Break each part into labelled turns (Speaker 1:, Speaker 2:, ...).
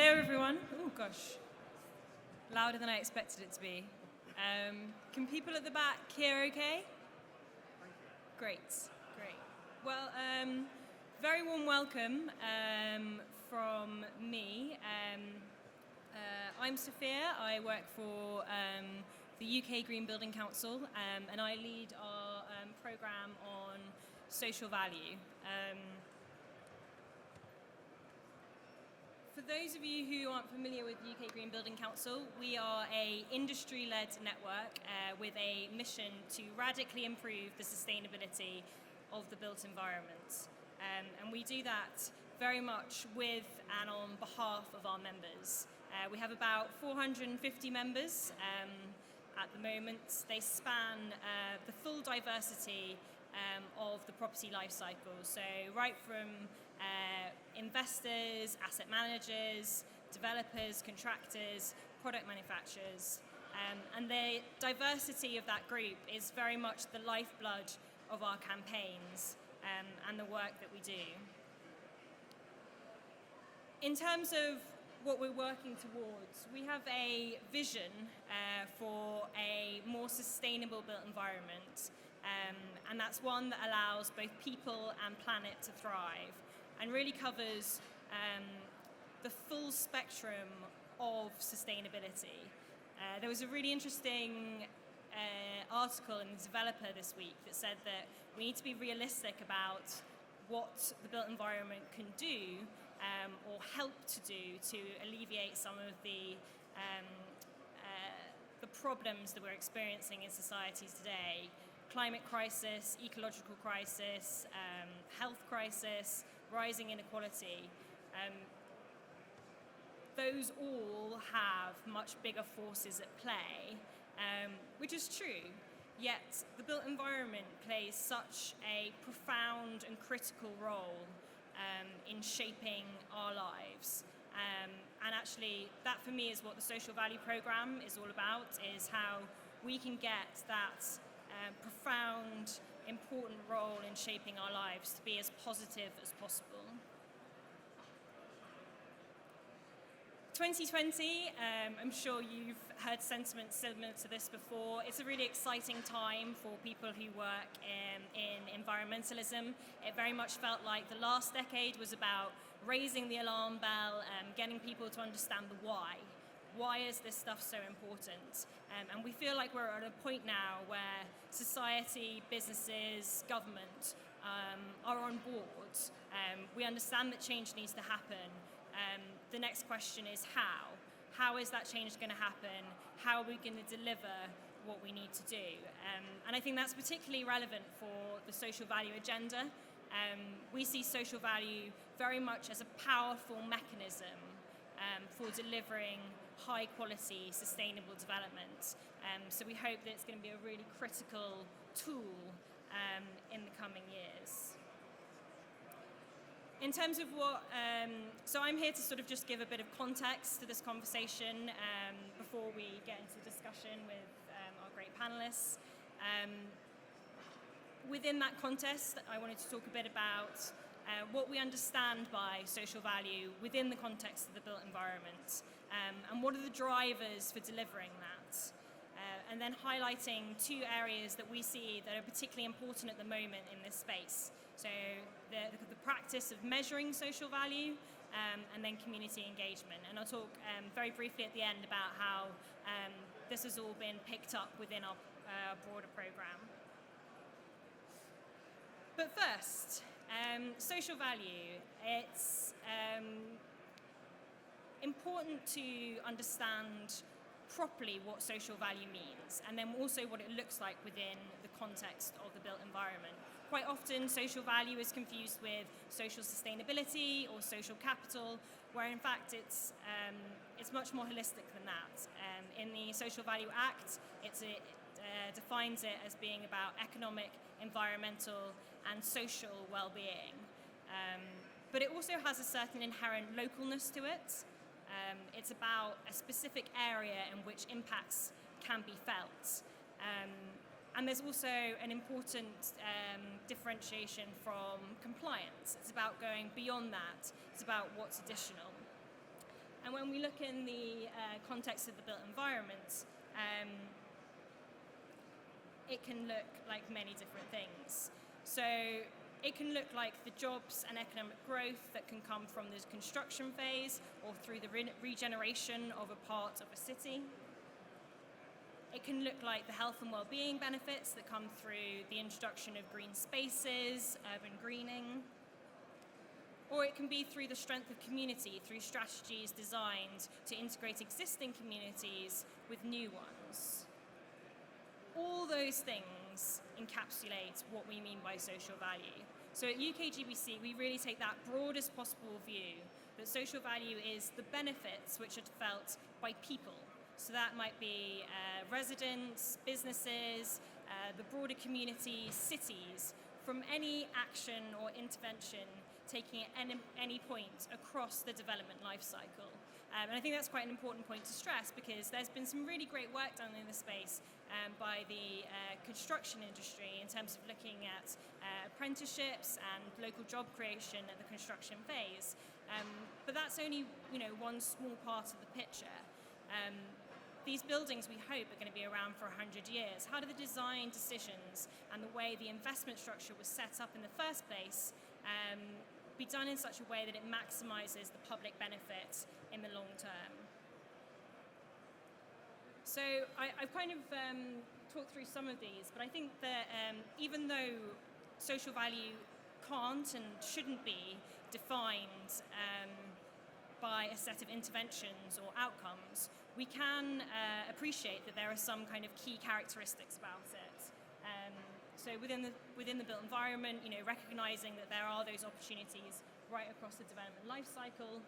Speaker 1: Hello, everyone. Oh, gosh. Louder than I expected it to be. Can people at the back hear okay? Great, great. Well, very warm welcome from me. I'm Sophia. I work for the UK Green Building Council, and I lead our programme on social value. For those of you who aren't familiar with UK Green Building Council, we are an industry-led network with a mission to radically improve the sustainability of the built environment. And we do that very much with and on behalf of our members. We have about 450 members at the moment. They span the full diversity of the property life cycle. So right from investors, asset managers, developers, contractors, product manufacturers. And the diversity of that group is very much the lifeblood of our campaigns and the work that we do. In terms of what we're working towards, we have a vision for a more sustainable built environment. And that's one that allows both people and planet to thrive and really covers the full spectrum of sustainability. There was a really interesting article in The Developer this week that said that we need to be realistic about what the built environment can do or help to do to alleviate some of the problems that we're experiencing in societies today. Climate crisis, ecological crisis, health crisis, rising inequality. Those all have much bigger forces at play, which is true. Yet the built environment plays such a profound and critical role in shaping our lives. And actually, that for me is what the Social Value Programme is all about, is how we can get that profound, important role in shaping our lives to be as positive as possible. 2020, I'm sure you've heard sentiments similar to this before. It's a really exciting time for people who work in environmentalism. It very much felt like the last decade was about raising the alarm bell and getting people to understand the why. Why is this stuff so important? And we feel like we're at a point now where society, businesses, government are on board. We understand that change needs to happen. The next question is how. How is that change going to happen? How are we going to deliver what we need to do? And I think that's particularly relevant for the social value agenda. We see social value very much as a powerful mechanism for delivering high quality, sustainable development. So we hope that it's going to be a really critical tool in the coming years. In terms of what, so I'm here to sort of just give a bit of context to this conversation before we get into discussion with our great panelists. Within that context, I wanted to talk a bit about what we understand by social value within the context of the built environment, and what are the drivers for delivering that. And then highlighting two areas that we see that are particularly important at the moment in this space. So the practice of measuring social value, and then community engagement. And I'll talk very briefly at the end about how this has all been picked up within our broader programme. But first, social value. It's important to understand properly what social value means, and then also what it looks like within the context of the built environment. Quite often, social value is confused with social sustainability or social capital, where in fact it's much more holistic than that. In the Social Value Act, it defines it as being about economic, environmental, and social well-being. But it also has a certain inherent localness to it. It's about a specific area in which impacts can be felt. And there's also an important differentiation from compliance. It's about going beyond that. It's about what's additional. And when we look in the context of the built environment, it can look like many different things. So it can look like the jobs and economic growth that can come from the construction phase or through the regeneration of a part of a city. It can look like the health and well-being benefits that come through the introduction of green spaces, urban greening. Or it can be through the strength of community, through strategies designed to integrate existing communities with new ones. All those things encapsulate what we mean by social value. So at UKGBC, we really take that broadest possible view that social value is the benefits which are felt by people. So that might be residents, businesses, the broader community, cities, from any action or intervention taking at any point across the development life cycle. And I think that's quite an important point to stress, because there's been some really great work done in this space by the construction industry in terms of looking at apprenticeships and local job creation at the construction phase. But that's only one small part of the picture. These buildings, we hope, are going to be around for 100 years. How do the design decisions and the way the investment structure was set up in the first place be done in such a way that it maximizes the public benefit in the long term? So I've kind of talked through some of these, but I think that even though social value can't and shouldn't be defined by a set of interventions or outcomes, we can appreciate that there are some kind of key characteristics about it. So within the built environment, recognizing that there are those opportunities right across the development life cycle.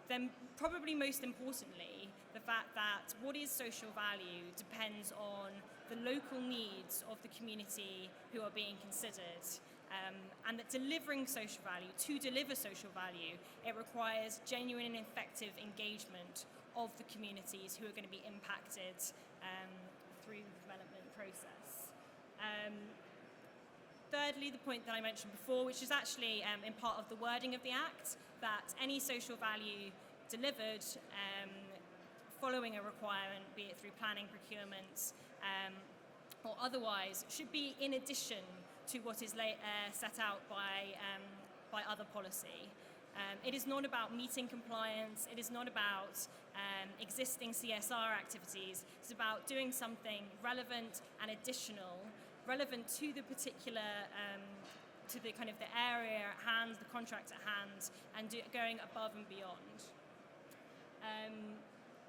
Speaker 1: Then probably most importantly, the fact that what is social value depends on the local needs of the community who are being considered. And that delivering social value, to deliver social value, it requires genuine and effective engagement of the communities who are going to be impacted through the development process. Thirdly, the point that I mentioned before, which is actually in part of the wording of the Act, that any social value delivered following a requirement, be it through planning, procurement, or otherwise, should be in addition to what is set out by other policy. It is not about meeting compliance, it is not about existing CSR activities, it's about doing something relevant and additional, relevant to the particular, to the kind of the area at hand, the contract at hand, and going above and beyond.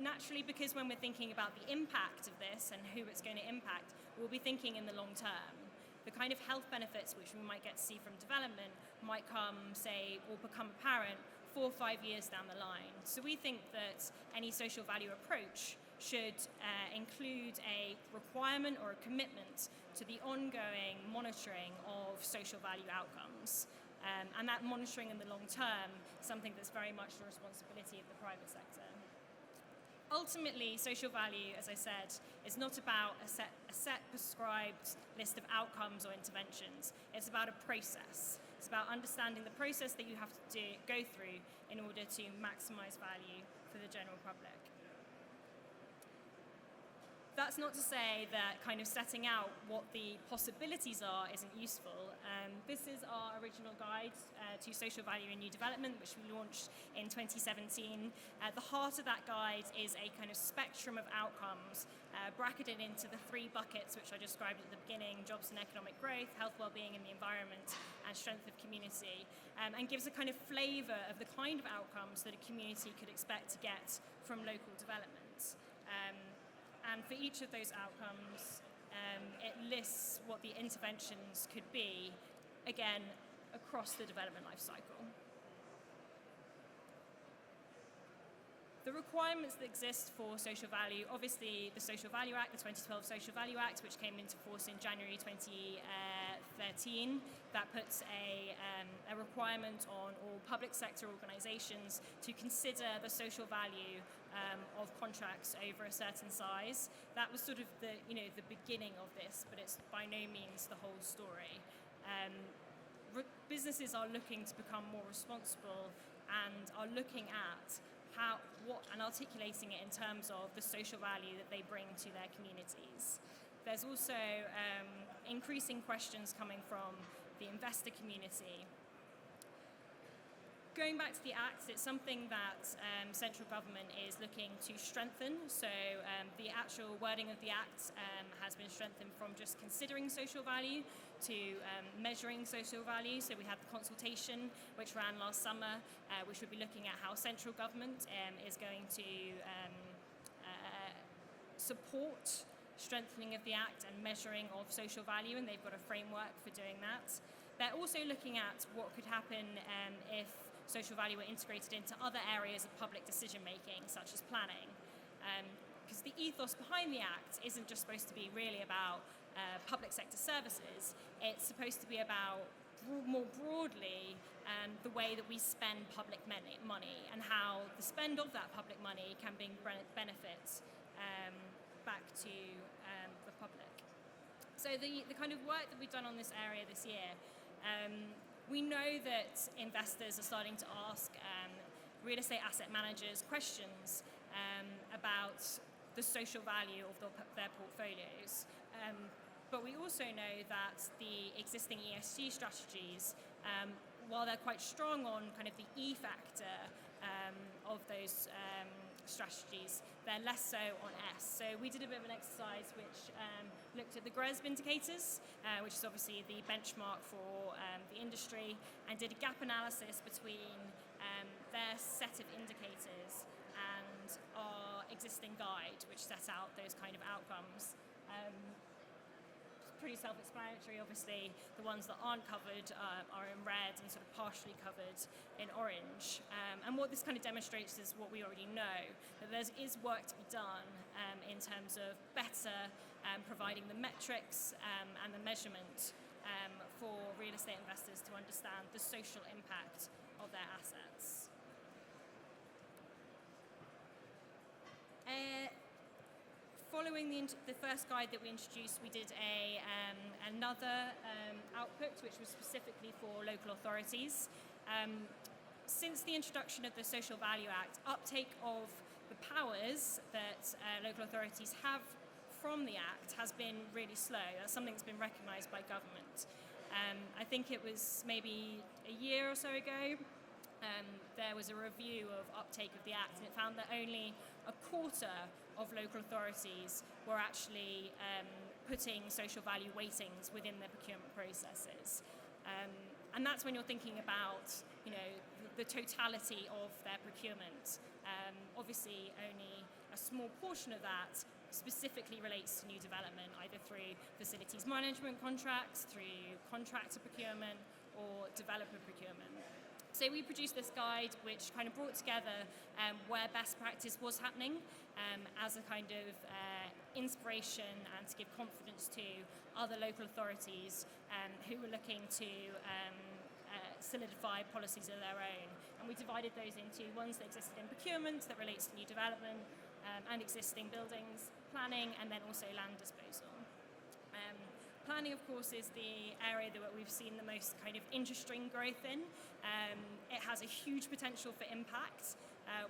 Speaker 1: Naturally, because when we're thinking about the impact of this and who it's going to impact, we'll be thinking in the long term. The kind of health benefits which we might get to see from development might come, say, or become apparent 4 or 5 years down the line. So we think that any social value approach should include a requirement or a commitment to the ongoing monitoring of social value outcomes. And that monitoring in the long term is something that's very much the responsibility of the private sector. Ultimately, social value, as I said, is not about a set prescribed list of outcomes or interventions. It's about a process. It's about understanding the process that you have to go through in order to maximize value for the general public. That's not to say that kind of setting out what the possibilities are isn't useful. This is our original guide to social value in new development, which we launched in 2017. The heart of that guide is a kind of spectrum of outcomes bracketed into the 3 buckets which I described at the beginning: jobs and economic growth, health, well-being in the environment, and strength of community, and gives a kind of flavour of the kind of outcomes that a community could expect to get from local development. And for each of those outcomes, it lists what the interventions could be, again, across the development life cycle. The requirements that exist for social value, obviously the Social Value Act, the 2012 Social Value Act, which came into force in January 2013, that puts a requirement on all public sector organisations to consider the social value of contracts over a certain size. That was sort of the beginning of this, but it's by no means the whole story. Businesses are looking to become more responsible and are looking at and articulating it in terms of the social value that they bring to their communities. There's also increasing questions coming from the investor community. Going back to the Act, it's something that central government is looking to strengthen. So the actual wording of the Act has been strengthened from just considering social value to measuring social value. So we had the consultation, which ran last summer, which would be looking at how central government is going to support strengthening of the Act and measuring of social value, and they've got a framework for doing that. They're also looking at what could happen if social value were integrated into other areas of public decision making, such as planning. Because the ethos behind the Act isn't just supposed to be really about public sector services, it's supposed to be about more broadly the way that we spend public money and how the spend of that public money can bring benefits back to the public. So the kind of work that we've done on this area this year, we know that investors are starting to ask real estate asset managers questions about the social value of their portfolios. But we also know that the existing ESG strategies, while they're quite strong on kind of the E factor of those strategies, they're less so on S. So we did a bit of an exercise which looked at the GRESB indicators, which is obviously the benchmark for the industry, and did a gap analysis between their set of indicators and our existing guide, which set out those kind of outcomes. Pretty self-explanatory, obviously. The ones that aren't covered are in red and sort of partially covered in orange. And what this kind of demonstrates is what we already know, that there is work to be done in terms of better providing the metrics and the measurement for real estate investors to understand the social impact of their assets. Following the first guide that we introduced, we did another output, which was specifically for local authorities. Since the introduction of the Social Value Act, uptake of the powers that local authorities have from the Act has been really slow. That's something that's been recognised by government. I think it was maybe a year or so ago, there was a review of uptake of the Act, and it found that only a quarter of local authorities were actually putting social value weightings within their procurement processes. And that's when you're thinking about, the totality of their procurement. Obviously, only a small portion of that specifically relates to new development, either through facilities management contracts, through contractor procurement, or developer procurement. So we produced this guide which kind of brought together where best practice was happening as a kind of inspiration and to give confidence to other local authorities who were looking to solidify policies of their own. And we divided those into ones that existed in procurement that relates to new development and existing buildings, planning, and then also land disposal. Planning, of course, is the area that we've seen the most kind of interesting growth in. It has a huge potential for impact,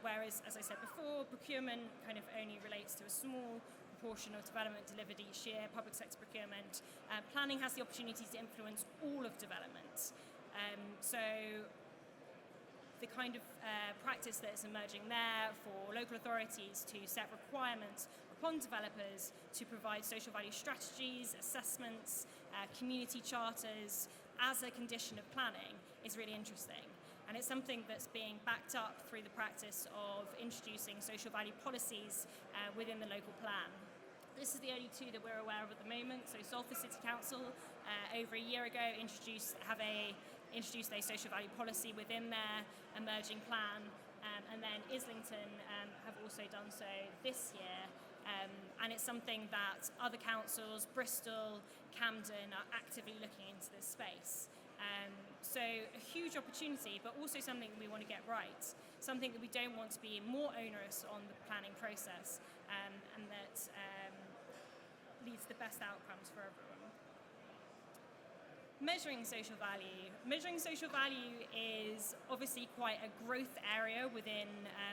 Speaker 1: whereas, as I said before, procurement kind of only relates to a small proportion of development delivered each year, public sector procurement. Planning has the opportunity to influence all of development. So the kind of practice that is emerging there for local authorities to set requirements upon developers to provide social value strategies, assessments, community charters as a condition of planning is really interesting. And it's something that's being backed up through the practice of introducing social value policies within the local plan. This is the only two that we're aware of at the moment. So Salford City Council, over a year ago, introduced a social value policy within their emerging plan, and then Islington have also done so this year. And it's something that other councils, Bristol, Camden, are actively looking into this space. So a huge opportunity, but also something we want to get right. Something that we don't want to be more onerous on the planning process, and that leads to the best outcomes for everyone. Measuring social value. Measuring social value is obviously quite a growth area within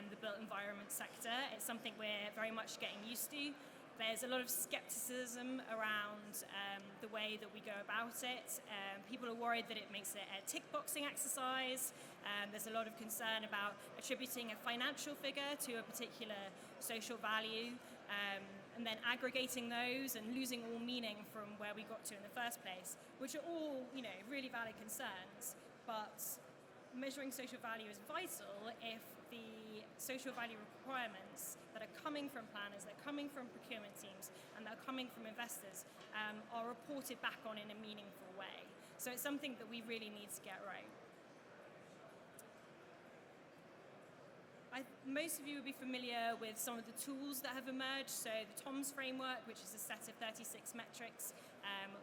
Speaker 1: the built environment sector. It's something we're very much getting used to. There's a lot of skepticism around the way that we go about it. People are worried that it makes it a tick boxing exercise. There's a lot of concern about attributing a financial figure to a particular social value. And then aggregating those and losing all meaning from where we got to in the first place, which are all, really valid concerns. But measuring social value is vital if the social value requirements that are coming from planners, that are coming from procurement teams, and that are coming from investors are reported back on in a meaningful way. So it's something that we really need to get right. Most of you will be familiar with some of the tools that have emerged. So the TOMS framework, which is a set of 36 metrics,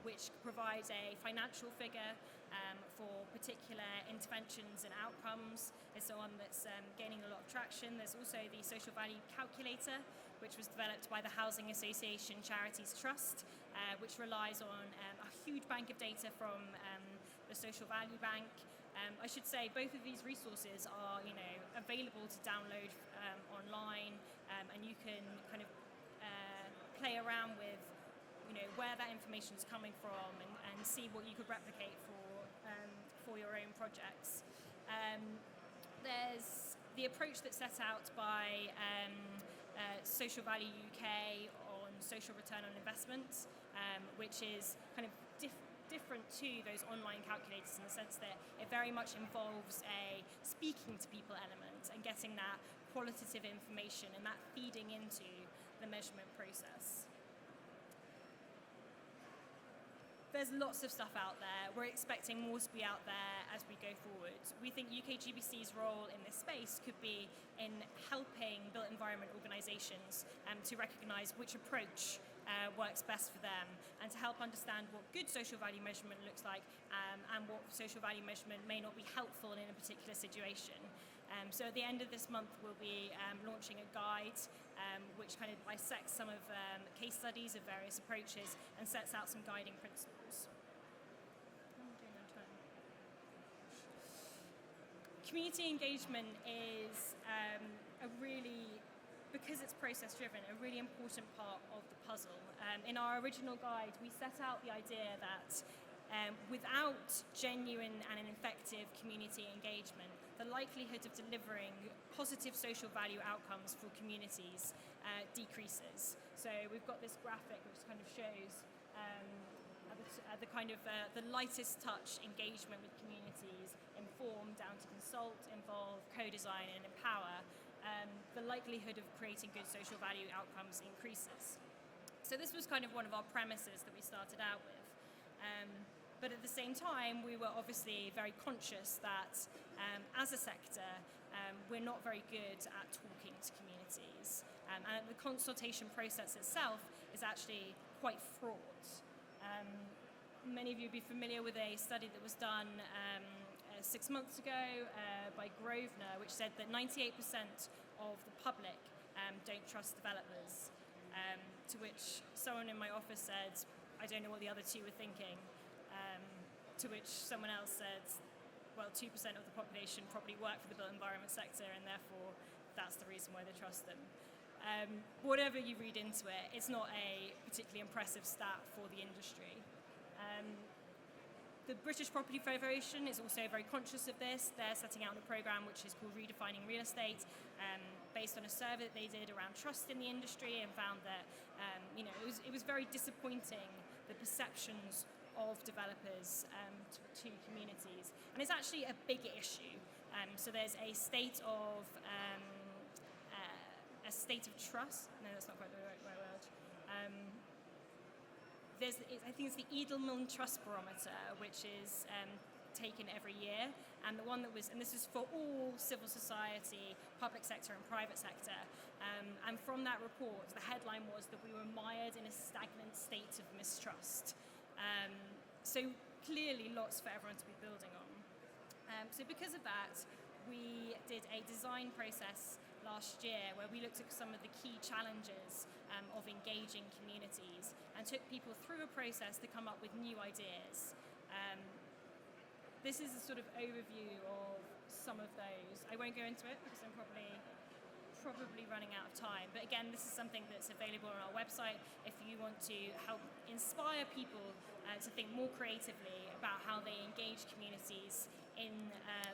Speaker 1: which provides a financial figure for particular interventions and outcomes, is the one that's gaining a lot of traction. There's also the social value calculator, which was developed by the Housing Association Charities Trust, which relies on a huge bank of data from the Social Value Bank. I should say both of these resources are, available to download online, and you can kind of play around with, where that information is coming from and see what you could replicate for your own projects. There's the approach that's set out by Social Value UK on social return on investment, which is kind of different to those online calculators in the sense that it very much involves a speaking to people element and getting that qualitative information and that feeding into the measurement process. There's lots of stuff out there. We're expecting more to be out there as we go forward. We think UKGBC's role in this space could be in helping built environment organisations to recognise which approach works best for them, and to help understand what good social value measurement looks like, and what social value measurement may not be helpful in a particular situation. So at the end of this month we'll be launching a guide which kind of bisects some of case studies of various approaches and sets out some guiding principles. Community engagement is a really, because it's process driven, a really important part of the puzzle. In our original guide, we set out the idea that without genuine and an effective community engagement, the likelihood of delivering positive social value outcomes for communities decreases. So we've got this graphic which kind of shows the kind of the lightest touch engagement with communities, inform, down to consult, involve, co-design and empower, the likelihood of creating good social value outcomes increases. So this was kind of one of our premises that we started out with. But at the same time, we were obviously very conscious that as a sector, we're not very good at talking to communities. And the consultation process itself is actually quite fraught. Many of you will be familiar with a study that was done 6 months ago by Grosvenor, which said that 98% of the public don't trust developers. To which someone in my office said, I don't know what the other two were thinking. To which someone else said, well, 2% of the population probably work for the built environment sector, and therefore that's the reason why they trust them. Whatever you read into it, it's not a particularly impressive stat for the industry. The British Property Federation is also very conscious of this. They're setting out a programme which is called Redefining Real Estate, based on a survey that they did around trust in the industry, and found that it was very disappointing, the perceptions of developers to communities. And it's actually a bigger issue. So there's a state of trust. No, that's not quite the right word. I think it's the Edelman Trust Barometer, which is taken every year, and the one that was, and this is for all civil society, public sector and private sector, and from that report, the headline was that we were mired in a stagnant state of mistrust. So clearly lots for everyone to be building on. So because of that, we did a design process last year where we looked at some of the key challenges of engaging communities and took people through a process to come up with new ideas. this is a sort of overview of some of those. I won't go into it because I'm probably running out of time. But again, this is something that's available on our website if you want to help inspire people to think more creatively about how they engage communities in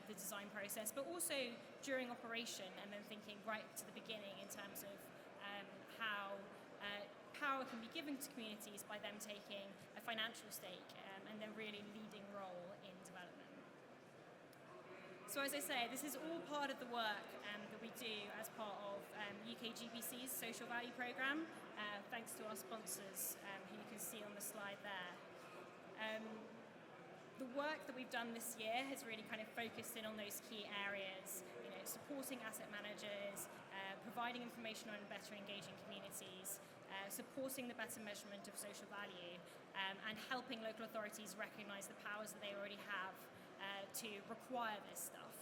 Speaker 1: the design process, but also during operation, and then thinking right to the beginning in terms of how power can be given to communities by them taking a financial stake and then really leading role in development. So as I say, this is all part of the work that we do as part of UK GBC's Social Value Programme, thanks to our sponsors who you can see on the slide there. The work that we've done this year has really kind of focused in on those key areas, supporting asset managers, providing information on better engaging communities, supporting the better measurement of social value, and helping local authorities recognise the powers that they already have to require this stuff.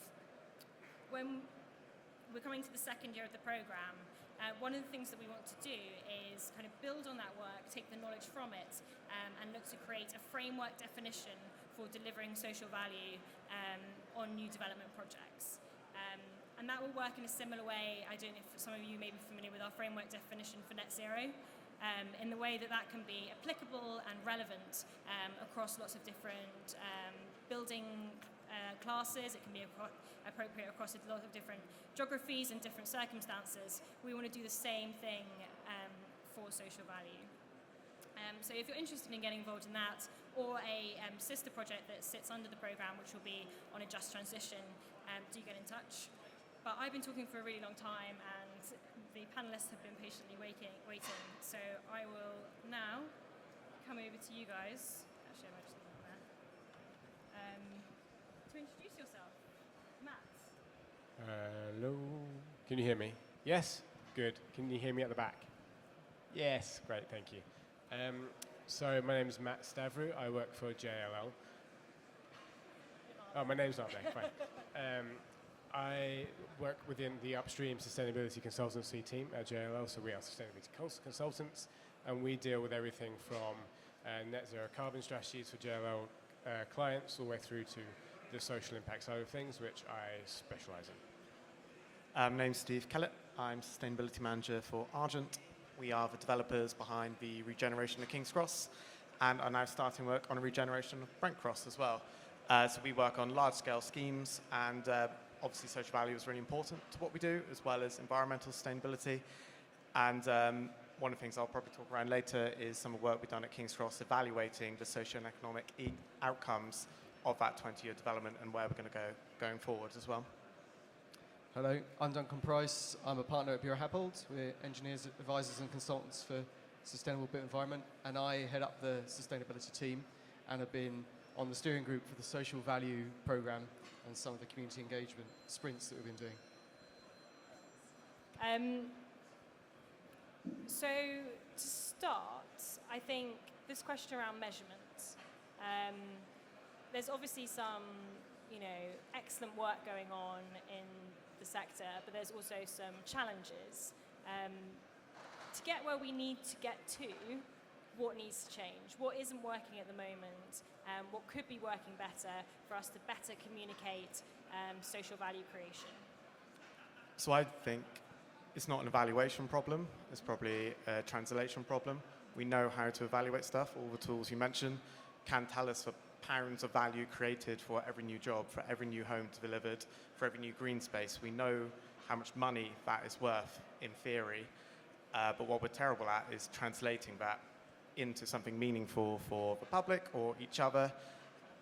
Speaker 1: When we're coming to the second year of the programme, one of the things that we want to do is kind of build on that work, take the knowledge from it, and look to create a framework definition for delivering social value on new development projects. And that will work in a similar way. I don't know if some of you may be familiar with our framework definition for net zero, in the way that that can be applicable and relevant across lots of different building classes. It can be appropriate across a lot of different geographies and different circumstances. We want to do the same thing for social value. So if you're interested in getting involved in that, or a sister project that sits under the programme, which will be on a just transition, do get in touch. But I've been talking for a really long time, and the panellists have been patiently waiting. So I will now come over to you guys. Actually, I might just leave it there. To introduce yourself, Matt.
Speaker 2: Hello. Can you hear me? Yes? Good. Can you hear me at the back? Yes. Great. Thank you. So my name is Matt Stavru. I work for JLL. Oh, my name's not there. Fine. I work within the upstream sustainability consultancy team at JLL, so we are sustainability consultants, and we deal with everything from net zero carbon strategies for JLL clients all the way through to the social impact side of things, which I specialise in.
Speaker 3: My name's Steve Kellett. I'm Sustainability Manager for Argent. We are the developers behind the regeneration of King's Cross, and are now starting work on a regeneration of Brent Cross as well. So we work on large-scale schemes, and obviously social value is really important to what we do, as well as environmental sustainability. And one of the things I'll probably talk around later is some of the work we've done at King's Cross evaluating the socio and economic outcomes of that 20-year development and where we're going to go going forward as well.
Speaker 4: Hello, I'm Duncan Price. I'm a partner at Bureau Happold. We're engineers, advisors and consultants for sustainable built environment, and I head up the sustainability team and have been on the steering group for the social value programme and some of the community engagement sprints that we've been doing.
Speaker 1: So to start, I think this question around measurement, there's obviously some, excellent work going on in the sector, but there's also some challenges. To get where we need to get to, what needs to change? What isn't working at the moment? What could be working better for us to better communicate social value creation?
Speaker 3: So I think it's not an evaluation problem. It's probably a translation problem. We know how to evaluate stuff. All the tools you mentioned can tell us the pounds of value created for every new job, for every new home delivered, for every new green space. We know how much money that is worth in theory, but what we're terrible at is translating that into something meaningful for the public or each other.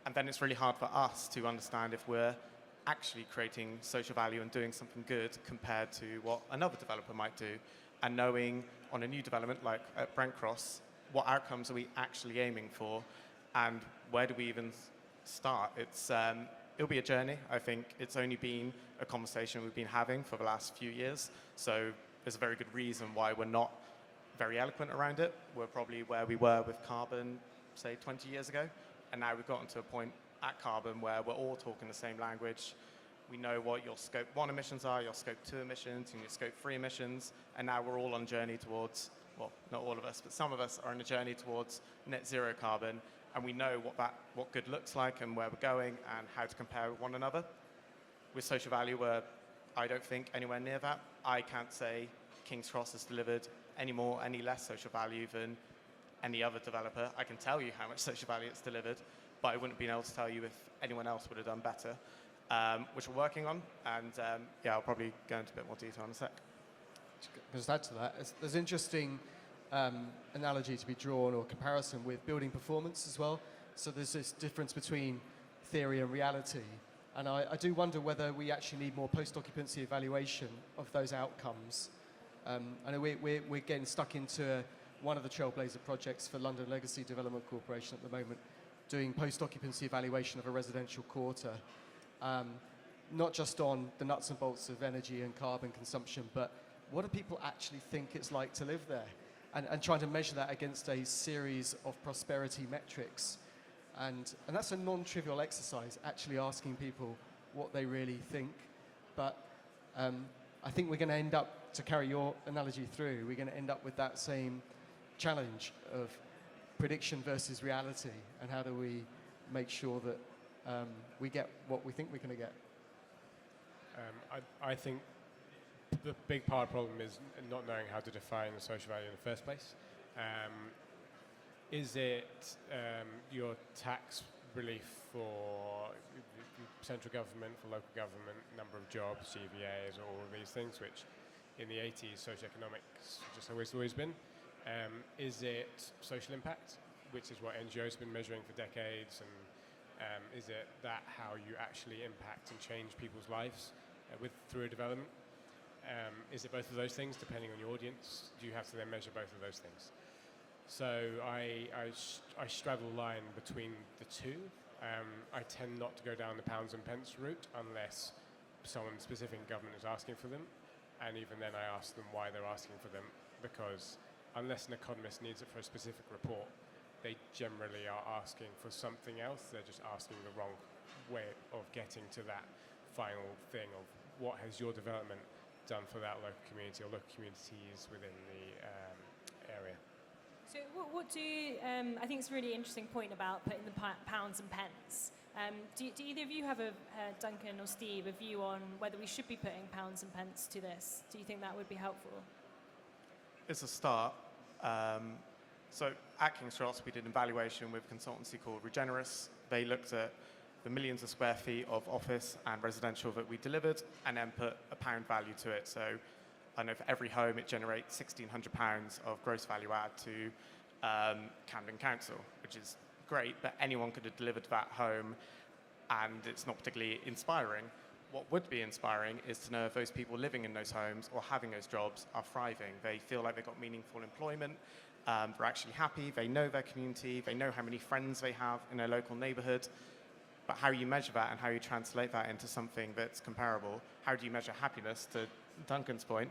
Speaker 3: And then it's really hard for us to understand if we're actually creating social value and doing something good compared to what another developer might do. And knowing on a new development like at Brent Cross, what outcomes are we actually aiming for, and where do we even start? It'll be a journey. I think it's only been a conversation we've been having for the last few years. So there's a very good reason why we're not very eloquent around it. We're probably where we were with carbon, say 20 years ago. And now we've gotten to a point at carbon where we're all talking the same language. We know what your scope 1 emissions are, your scope 2 emissions, and your scope 3 emissions. And now we're all on a journey towards, well, not all of us, but some of us are on a journey towards net zero carbon. and we know what good looks like and where we're going and how to compare with one another. With social value, we're, I don't think, anywhere near that. I can't say King's Cross has delivered any more, any less social value than any other developer. I can tell you how much social value it's delivered, but I wouldn't be able to tell you if anyone else would have done better, which we're working on. And yeah, I'll probably go into a bit more detail in a sec.
Speaker 4: Just add to that, there's an interesting analogy to be drawn, or comparison, with building performance as well. So there's this difference between theory and reality. And I do wonder whether we actually need more post-occupancy evaluation of those outcomes. I know we're getting stuck into one of the trailblazer projects for London Legacy Development Corporation at the moment, doing post-occupancy evaluation of a residential quarter, not just on the nuts and bolts of energy and carbon consumption, but what do people actually think it's like to live there? And trying to measure that against a series of prosperity metrics. And that's a non-trivial exercise, actually asking people what they really think. But I think we're going to end up, to carry your analogy through, we're going to end up with that same challenge of prediction versus reality, and how do we make sure that we get what we think we're going to get.
Speaker 2: I think the big part of the problem is not knowing how to define the social value in the first place. Is it your tax relief for central government, for local government, number of jobs, CVAs, all of these things, which in the 80s socioeconomics just always been? Is it social impact, which is what NGOs have been measuring for decades, and is it that how you actually impact and change people's lives through a development? Is it both of those things, depending on your audience? Do you have to then measure both of those things? So I straddle the line between the two. I tend not to go down the pounds and pence route unless someone specific in government is asking for them, and even then I ask them why they're asking for them, because unless an economist needs it for a specific report, they generally are asking for something else. They're just asking the wrong way of getting to that final thing of what has your development done for that local community or local communities within the area.
Speaker 1: So what do you, I think it's a really interesting point about putting the pounds and pence. Do either of you have, Duncan or Steve, a view on whether we should be putting pounds and pence to this? Do you think that would be helpful?
Speaker 3: It's a start. So at King's Cross, we did an evaluation with a consultancy called Regeneris. They looked at the millions of square feet of office and residential that we delivered, and then put a pound value to it. So I know for every home, it generates £1,600 of gross value add to Camden Council, which is great, but anyone could have delivered that home, and it's not particularly inspiring. What would be inspiring is to know if those people living in those homes or having those jobs are thriving. They feel like they've got meaningful employment, they're actually happy, they know their community, they know how many friends they have in their local neighborhood. But how you measure that and how you translate that into something that's comparable, how do you measure happiness, to Duncan's point,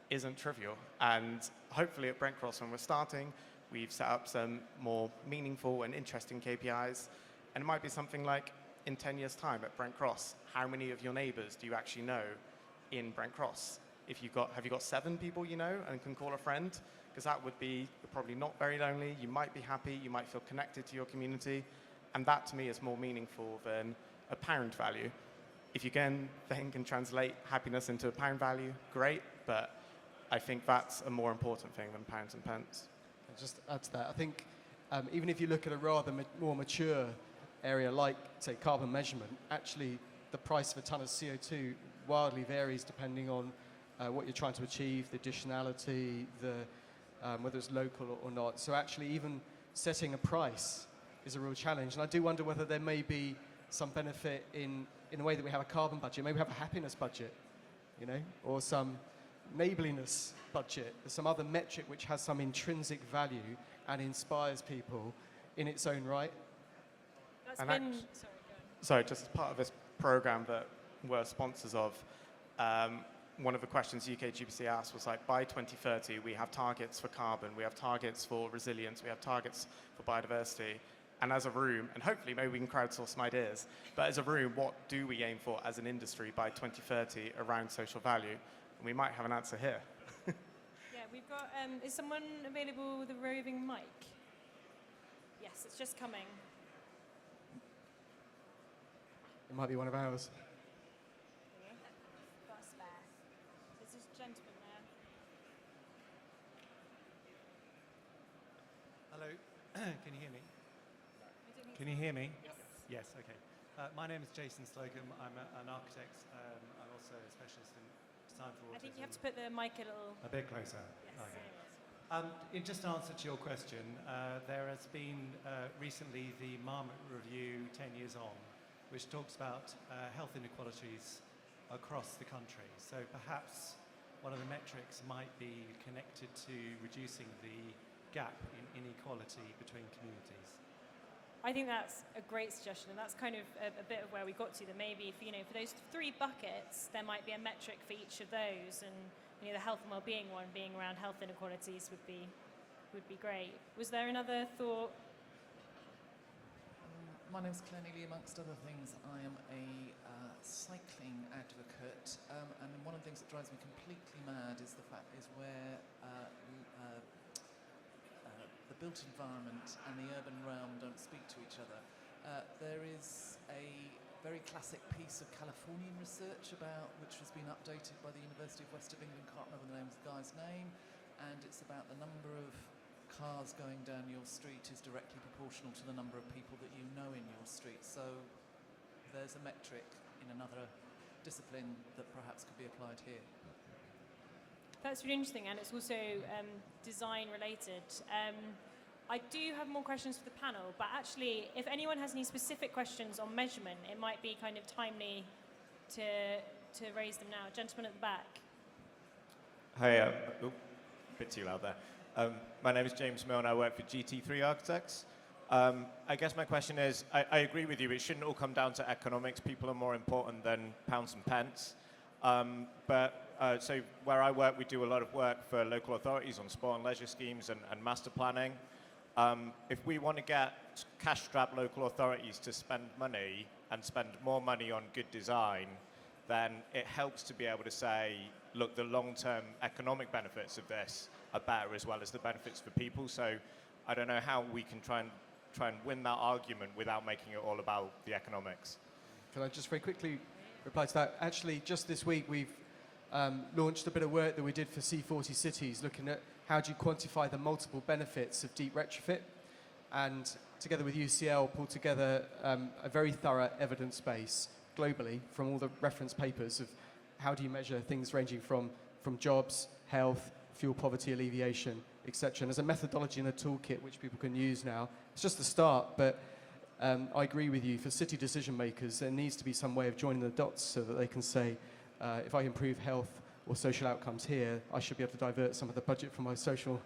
Speaker 3: isn't trivial. And hopefully at Brent Cross, when we're starting, we've set up some more meaningful and interesting KPIs. And it might be something like, in 10 years' time at Brent Cross, how many of your neighbours do you actually know in Brent Cross? Have you got 7 people you know and can call a friend? Because that would be, you're probably not very lonely, you might be happy, you might feel connected to your community. And that, to me, is more meaningful than a pound value. If you then can translate happiness into a pound value, great, but I think that's a more important thing than pounds and pence.
Speaker 4: I'll just add to that. I think even if you look at a rather more mature area like, say, carbon measurement, actually the price of a ton of CO2 wildly varies depending on what you're trying to achieve, the additionality, whether it's local or not. So actually even setting a price is a real challenge. And I do wonder whether there may be some benefit in the way that we have a carbon budget. Maybe we have a happiness budget, or some neighborliness budget, or some other metric which has some intrinsic value and inspires people in its own right.
Speaker 1: That's
Speaker 3: And
Speaker 1: been...
Speaker 3: act-
Speaker 1: Sorry, go on.
Speaker 3: Sorry, just as part of this program that we're sponsors of, one of the questions UKGBC asked was like, by 2030, we have targets for carbon, we have targets for resilience, we have targets for biodiversity. And as a room, and hopefully maybe we can crowdsource some ideas, but as a room, what do we aim for as an industry by 2030 around social value? And we might have an answer here.
Speaker 1: Yeah, we've got... is someone available with a roving mic? Yes, it's just coming.
Speaker 4: It might be one of ours.
Speaker 1: Got a spare. There's this gentleman there.
Speaker 5: Hello, can you hear me? Can you hear me? Yes, okay. My name is Jason Slocum. I'm an architect. I'm also a specialist in design for autism.
Speaker 1: I think you have to put the mic a little...
Speaker 5: A bit closer.
Speaker 1: Yes.
Speaker 5: Okay. In just answer to your question, there has been recently the Marmot Review 10 Years On, which talks about health inequalities across the country. So perhaps one of the metrics might be connected to reducing the gap in inequality between communities.
Speaker 1: I think that's a great suggestion, and that's kind of a bit of where we got to. That maybe, for those 3 buckets, there might be a metric for each of those, and the health and well-being one being around health inequalities would be great. Was there another thought?
Speaker 6: My name's Claire Neely. Amongst other things, I am a cycling advocate, and one of the things that drives me completely mad is where the built environment and the urban realm don't speak to each other. There is a very classic piece of Californian research which has been updated by the University of West of England, can't remember the name of the guy's name, and it's about the number of cars going down your street is directly proportional to the number of people that you know in your street. So there's a metric in another discipline that perhaps could be applied here.
Speaker 1: That's really interesting, and it's also design related. I do have more questions for the panel, but actually, if anyone has any specific questions on measurement, it might be kind of timely to raise them now. Gentleman at the back.
Speaker 7: Hi, a bit too loud there. My name is James Milne. I work for GT3 Architects. I guess my question is, I agree with you, it shouldn't all come down to economics. People are more important than pounds and pence. So where I work, we do a lot of work for local authorities on sport and leisure schemes and master planning. If we want to get cash-strapped local authorities to spend money and spend more money on good design, then it helps to be able to say, look, the long-term economic benefits of this are better as well as the benefits for people. So I don't know how we can try and win that argument without making it all about the economics.
Speaker 4: Can I just very quickly reply to that? Actually, just this week we've launched a bit of work that we did for C40 cities, looking at how do you quantify the multiple benefits of deep retrofit, and together with UCL pulled together a very thorough evidence base globally from all the reference papers of how do you measure things ranging from jobs, health, fuel poverty alleviation, etc. And there's a methodology and a toolkit which people can use now. It's just the start, but I agree with you. For city decision makers, there needs to be some way of joining the dots so that they can say, if I improve health or social outcomes here, I should be able to divert some of the budget from my social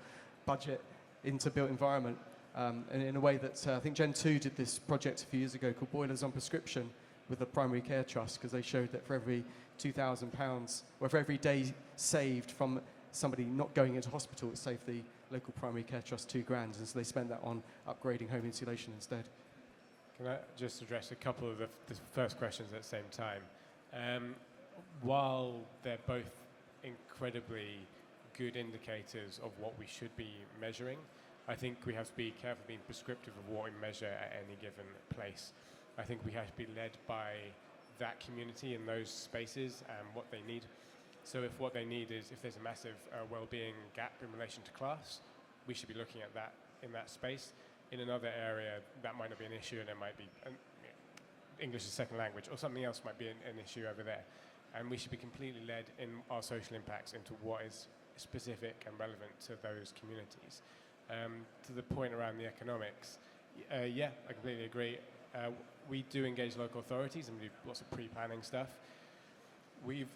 Speaker 4: budget into built environment. And in a way that I think Gen 2 did this project a few years ago called Boilers on Prescription with the Primary Care Trust, because they showed that for every £2,000, or for every day saved from somebody not going into hospital, it saved the local Primary Care Trust £2,000, and so they spent that on upgrading home insulation instead.
Speaker 2: Can I just address a couple of the first questions at the same time? While they're both incredibly good indicators of what we should be measuring, I think we have to be careful being prescriptive of what we measure at any given place. I think we have to be led by that community in those spaces and what they need. So if what they need is, if there's a massive well-being gap in relation to class, we should be looking at that in that space. In another area, that might not be an issue, and it might be English as a second language, or something else might be an issue over there. And we should be completely led in our social impacts into what is specific and relevant to those communities. To the point around the economics, yeah, I completely agree. We do engage local authorities and we do lots of pre-planning stuff. We've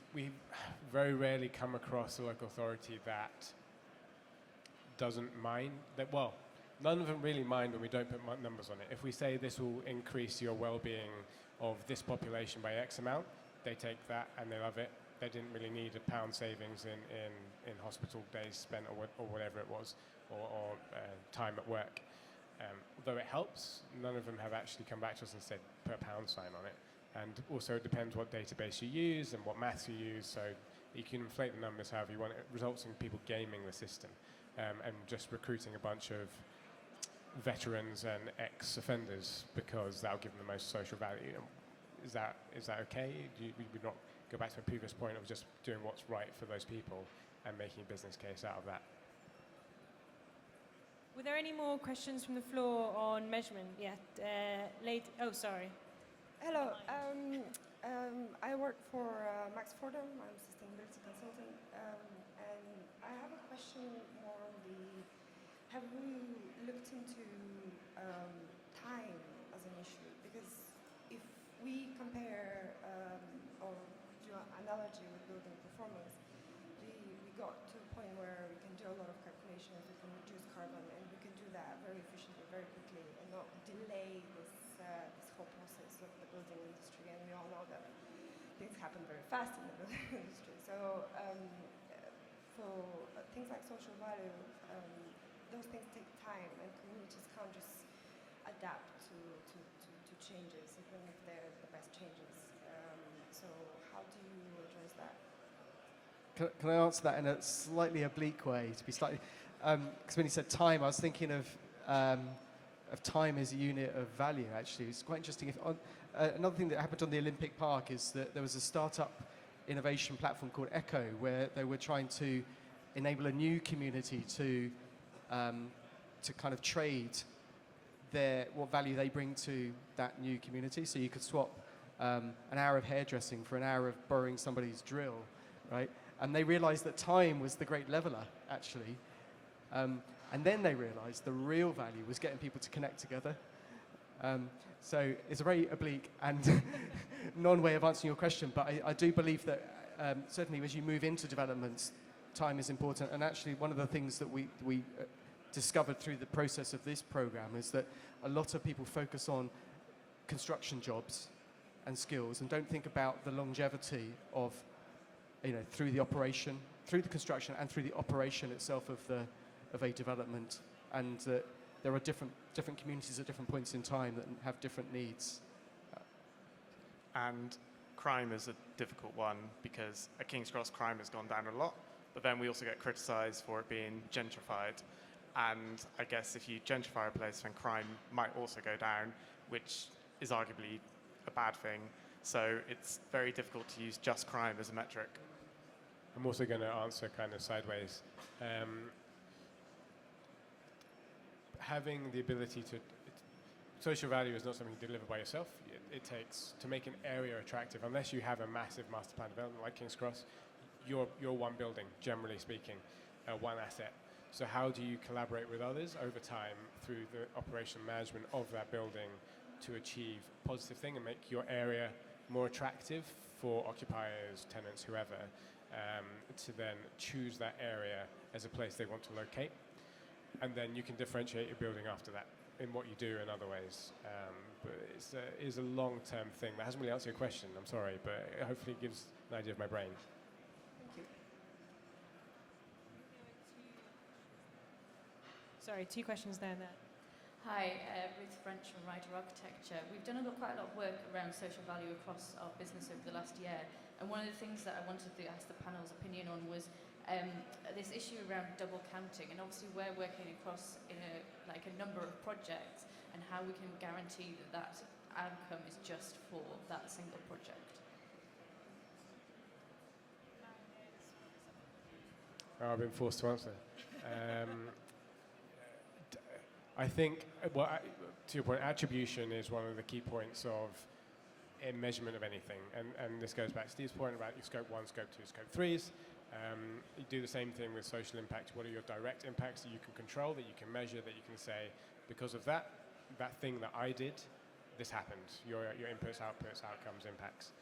Speaker 2: very rarely come across a local authority that doesn't mind that. Well, none of them really mind when we don't put numbers on it. If we say this will increase your well-being of this population by X amount, they take that and they love it. They didn't really need £1 savings in hospital days spent or whatever it was, or time at work. Although it helps, none of them have actually come back to us and said, put a pound sign on it. And also it depends what database you use and what maths you use, so you can inflate the numbers however you want. It results in people gaming the system and just recruiting a bunch of veterans and ex-offenders because that'll give them the most social value. Is that okay? We would not go back to a previous point of just doing what's right for those people and making a business case out of that.
Speaker 8: Were there any more questions from the floor on measurement? Yeah, oh, sorry.
Speaker 9: Hello. I work for Max Fordham. I'm a sustainability consultant. And I have a question more on have we looked into time as an issue? Because if we compare or do an analogy with building performance, we got to a point where we can do a lot of calculations, we can reduce carbon, and we can do that very efficiently, very quickly, and not delay this whole process of the building industry. And we all know that things happen very fast in the building industry. So for things like social value, those things take time, and communities can't just adapt to changes, even if they're the best changes. So how do you address that?
Speaker 4: Can I answer that in a slightly oblique way, to be slightly, because when you said time, I was thinking of time as a unit of value, actually. It's quite interesting. Another thing that happened on the Olympic Park is that there was a startup innovation platform called Echo, where they were trying to enable a new community to kind of trade what value they bring to that new community. So you could swap an hour of hairdressing for an hour of borrowing somebody's drill, right? And they realized that time was the great leveler, actually. And then they realized the real value was getting people to connect together. So it's a very oblique and non-way of answering your question, but I do believe that certainly as you move into developments, time is important. And actually one of the things that we discovered through the process of this program is that a lot of people focus on construction jobs and skills and don't think about the longevity of, through the operation, through the construction and through the operation itself of a development, and that there are different communities at different points in time that have different needs.
Speaker 3: And crime is a difficult one because at King's Cross crime has gone down a lot, but then we also get criticised for it being gentrified. And I guess if you gentrify a place, then crime might also go down, which is arguably a bad thing. So it's very difficult to use just crime as a metric.
Speaker 2: I'm also going to answer kind of sideways. Having the ability social value is not something you deliver by yourself. It takes, to make an area attractive, unless you have a massive master plan development like King's Cross, you're one building, generally speaking, one asset. So how do you collaborate with others over time through the operational management of that building to achieve a positive thing and make your area more attractive for occupiers, tenants, whoever, to then choose that area as a place they want to locate. And then you can differentiate your building after that in what you do in other ways. But it's a long-term thing. That hasn't really answered your question, I'm sorry, but hopefully it gives an idea of my brain.
Speaker 9: Thank you.
Speaker 8: Sorry, two questions there.
Speaker 10: Hi, Ruth French from Ryder Architecture. We've done quite a lot of work around social value across our business over the last year, and one of the things that I wanted to ask the panel's opinion on was this issue around double counting, and obviously we're working across a number of projects, and how we can guarantee that outcome is just for that single project.
Speaker 2: I've been forced to answer. I think, to your point, attribution is one of the key points of a measurement of anything. And this goes back to Steve's point about your scope 1, scope 2, scope 3s. You do the same thing with social impact. What are your direct impacts that you can control, that you can measure, that you can say, because of that thing that I did, this happened. Your inputs, outputs, outcomes, impacts.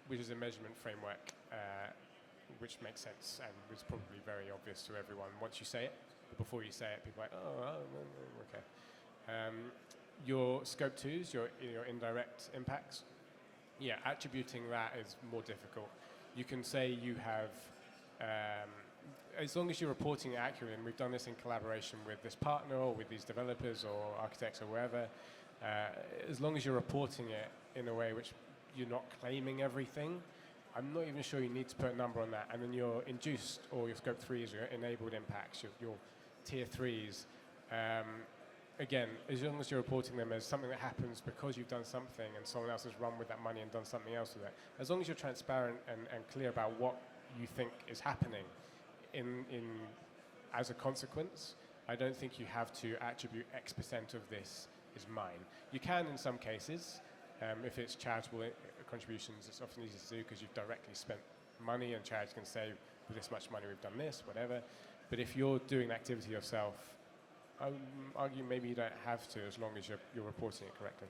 Speaker 2: Which is a measurement framework which makes sense and was probably very obvious to everyone once you say it. But before you say it, people are like, okay. Your scope 2s, your indirect impacts, attributing that is more difficult. You can say you have, as long as you're reporting it accurately, and we've done this in collaboration with this partner or with these developers or architects or wherever, as long as you're reporting it in a way which you're not claiming everything, I'm not even sure you need to put a number on that. And then your induced or your scope 3s, your enabled impacts, your tier 3s, Again, as long as you're reporting them as something that happens because you've done something and someone else has run with that money and done something else with it, as long as you're transparent and clear about what you think is happening in as a consequence, I don't think you have to attribute X% of this is mine. You can in some cases. If it's charitable contributions, it's often easy to do because you've directly spent money and charities can say, with this much money we've done this, whatever. But if you're doing the activity yourself, I would argue maybe you don't have to as long as you're reporting it correctly.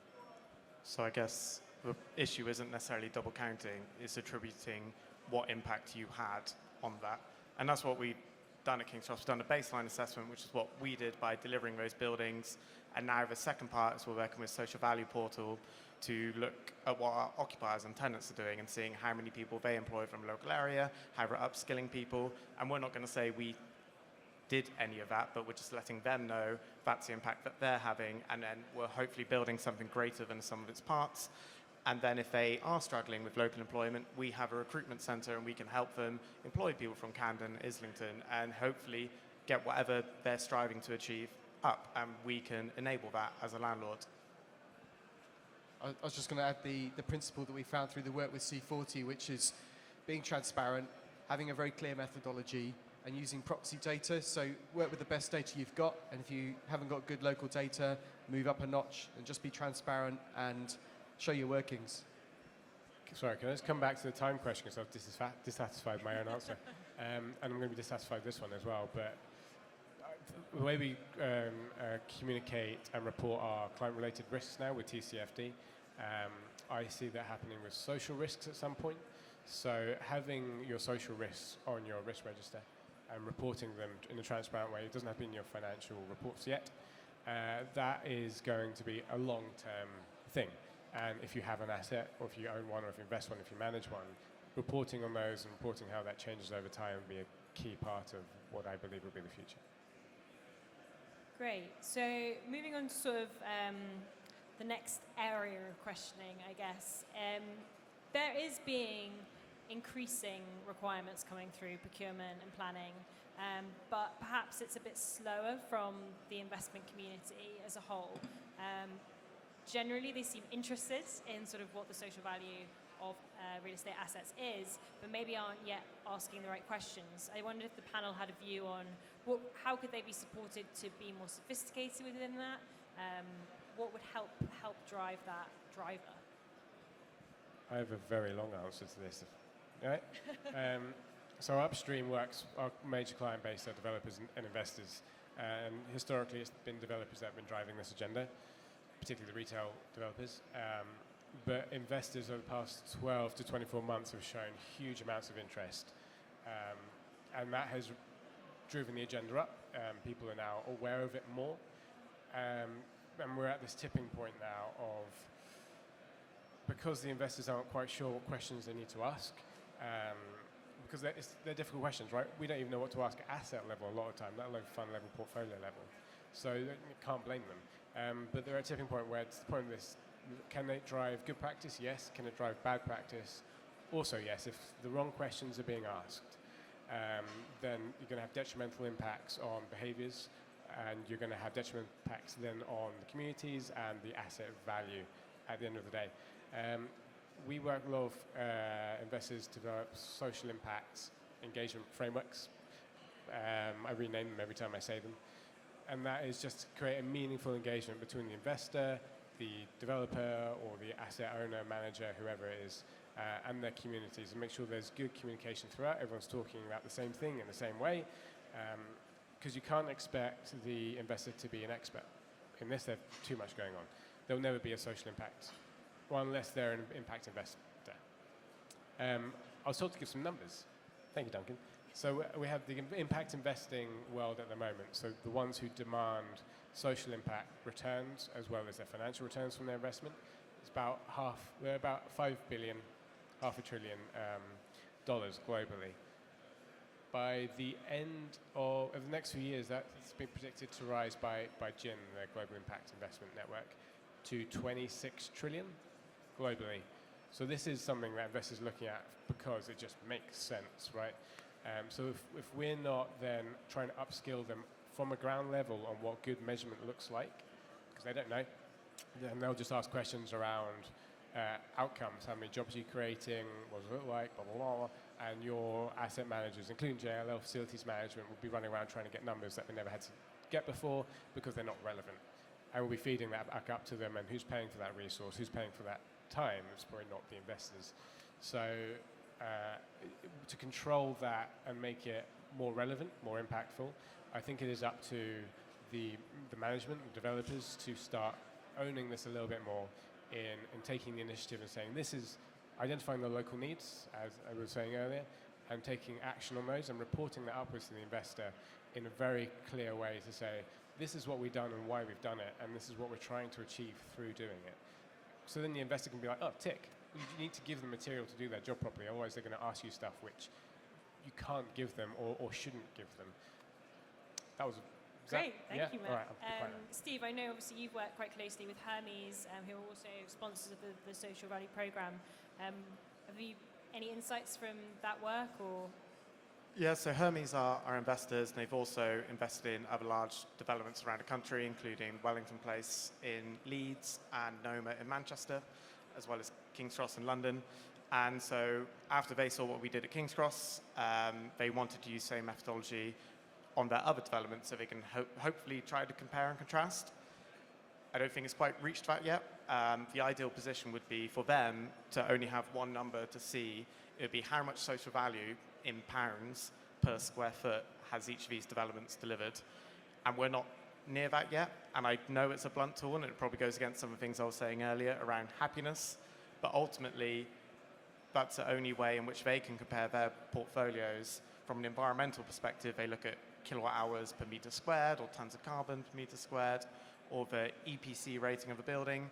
Speaker 3: So I guess the issue isn't necessarily double counting, it's attributing what impact you had on that. And that's what we've done at King's Cross. We've done a baseline assessment, which is what we did by delivering those buildings. And now the second part is we're working with Social Value Portal to look at what our occupiers and tenants are doing and seeing how many people they employ from the local area, how we're upskilling people. And we're not going to say we did any of that, but we're just letting them know that's the impact that they're having, and then we're hopefully building something greater than some of its parts. And then if they are struggling with local employment, we have a recruitment centre and we can help them employ people from Camden, Islington, and hopefully get whatever they're striving to achieve up, and we can enable that as a landlord.
Speaker 4: I was just going to add the principle that we found through the work with C40, which is being transparent, having a very clear methodology, and using proxy data. So work with the best data you've got, and if you haven't got good local data, move up a notch and just be transparent and show your workings.
Speaker 2: Sorry, can I just come back to the time question because I've dissatisfied my own answer. And I'm going to be dissatisfied with this one as well. But the way we communicate and report our client-related risks now with TCFD, I see that happening with social risks at some point. So having your social risks on your risk register and reporting them in a transparent way, it doesn't have to be in your financial reports yet. That is going to be a long-term thing. And if you have an asset, or if you own one, or if you invest one, if you manage one, reporting on those and reporting how that changes over time will be a key part of what I believe will be the future.
Speaker 8: Great. So moving on to sort of the next area of questioning, I guess. There is being increasing requirements coming through procurement and planning, but perhaps it's a bit slower from the investment community as a whole. Generally, they seem interested in sort of what the social value of real estate assets is, but maybe aren't yet asking the right questions. I wondered if the panel had a view on how could they be supported to be more sophisticated within that? What would help drive that driver?
Speaker 2: I have a very long answer to this. Right? So Upstream works, our major client base are developers and investors. And historically, it's been developers that have been driving this agenda, particularly the retail developers. But investors over the past 12 to 24 months have shown huge amounts of interest. And that has driven the agenda up. People are now aware of it more. And we're at this tipping point now of, because the investors aren't quite sure what questions they need to ask, because they're difficult questions, right? We don't even know what to ask at asset level a lot of time, let alone fund level, portfolio level. So you can't blame them. But they're at a tipping point where it's the point of this, can it drive good practice? Yes. Can it drive bad practice? Also, yes. If the wrong questions are being asked, then you're going to have detrimental impacts on behaviours, and you're going to have detrimental impacts then on the communities and the asset value at the end of the day. We work with a lot of investors to develop social impact engagement frameworks. I rename them every time I say them. And that is just to create a meaningful engagement between the investor, the developer, or the asset owner, manager, whoever it is, and their communities, and make sure there's good communication throughout. Everyone's talking about the same thing in the same way, because you can't expect the investor to be an expert. In this, there's too much going on. There'll never be a social impact, well, unless they're an impact investor. I was told to give some numbers. Thank you, Duncan. So we have the impact investing world at the moment. So the ones who demand social impact returns as well as their financial returns from their investment. It's about they're about $5 billion, $500 billion globally. By the end of the next few years, that's been predicted to rise by GIN, the Global Impact Investment Network, to 26 trillion globally. So this is something that investors are looking at because it just makes sense, right? So if we're not then trying to upskill them from a ground level on what good measurement looks like, because they don't know. Then they'll just ask questions around outcomes, how many jobs are you creating, what does it look like, blah, blah, blah. And your asset managers, including JLL facilities management, will be running around trying to get numbers that they never had to get before because they're not relevant. And we'll be feeding that back up to them, and who's paying for that resource, who's paying for that time? It's probably not the investors. So to control that and make it more relevant, more impactful, I think it is up to the management, the developers, to start owning this a little bit more in taking the initiative and saying, this is identifying the local needs, as I was saying earlier, and taking action on those and reporting that upwards to the investor in a very clear way to say, this is what we've done and why we've done it, and this is what we're trying to achieve through doing it. So then the investor can be like, oh, tick. You need to give them material to do their job properly, otherwise they're going to ask you stuff which you can't give them or shouldn't give them. That was
Speaker 8: Great, thank you, Matt.
Speaker 2: All right,
Speaker 8: Steve, I know obviously you've worked quite closely with Hermes, who are also sponsors of the Social Value Programme. Have you any insights from that work, or?
Speaker 3: Yeah, so Hermes are our investors, and they've also invested in other large developments around the country, including Wellington Place in Leeds and Noma in Manchester, as well as King's Cross in London. And so after they saw what we did at King's Cross, they wanted to use the same methodology on their other developments so they can hopefully try to compare and contrast. I don't think it's quite reached that yet. The ideal position would be for them to only have one number to see. It would be how much social value in pounds per square foot has each of these developments delivered. And we're not near that yet. And I know it's a blunt tool, and it probably goes against some of the things I was saying earlier around happiness. But ultimately, that's the only way in which they can compare their portfolios. From an environmental perspective, they look at kilowatt hours per meter squared or tons of carbon per meter squared, or the EPC rating of a building.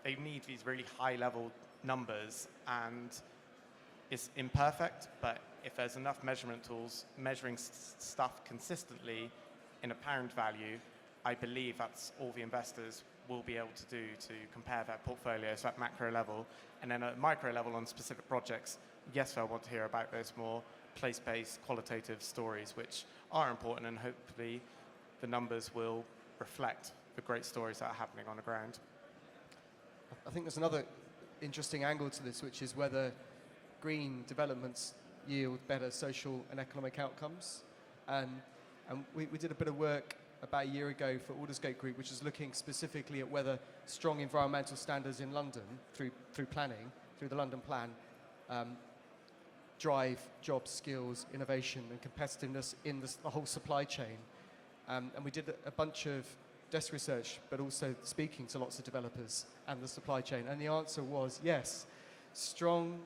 Speaker 3: They need these really high level numbers, and it's imperfect, but if there's enough measurement tools measuring stuff consistently in a pound value, I believe that's all the investors will be able to do to compare their portfolios at macro level. And then at micro level on specific projects, yes, I want to hear about those more place-based qualitative stories, which are important, and hopefully the numbers will reflect the great stories that are happening on the ground.
Speaker 4: I think there's another interesting angle to this, which is whether green developments yield better social and economic outcomes. And we did a bit of work about a year ago for Aldersgate Group, which is looking specifically at whether strong environmental standards in London, through planning, through the London Plan, drive jobs, skills, innovation and competitiveness in the whole supply chain. And we did a bunch of desk research, but also speaking to lots of developers and the supply chain. And the answer was yes, strong,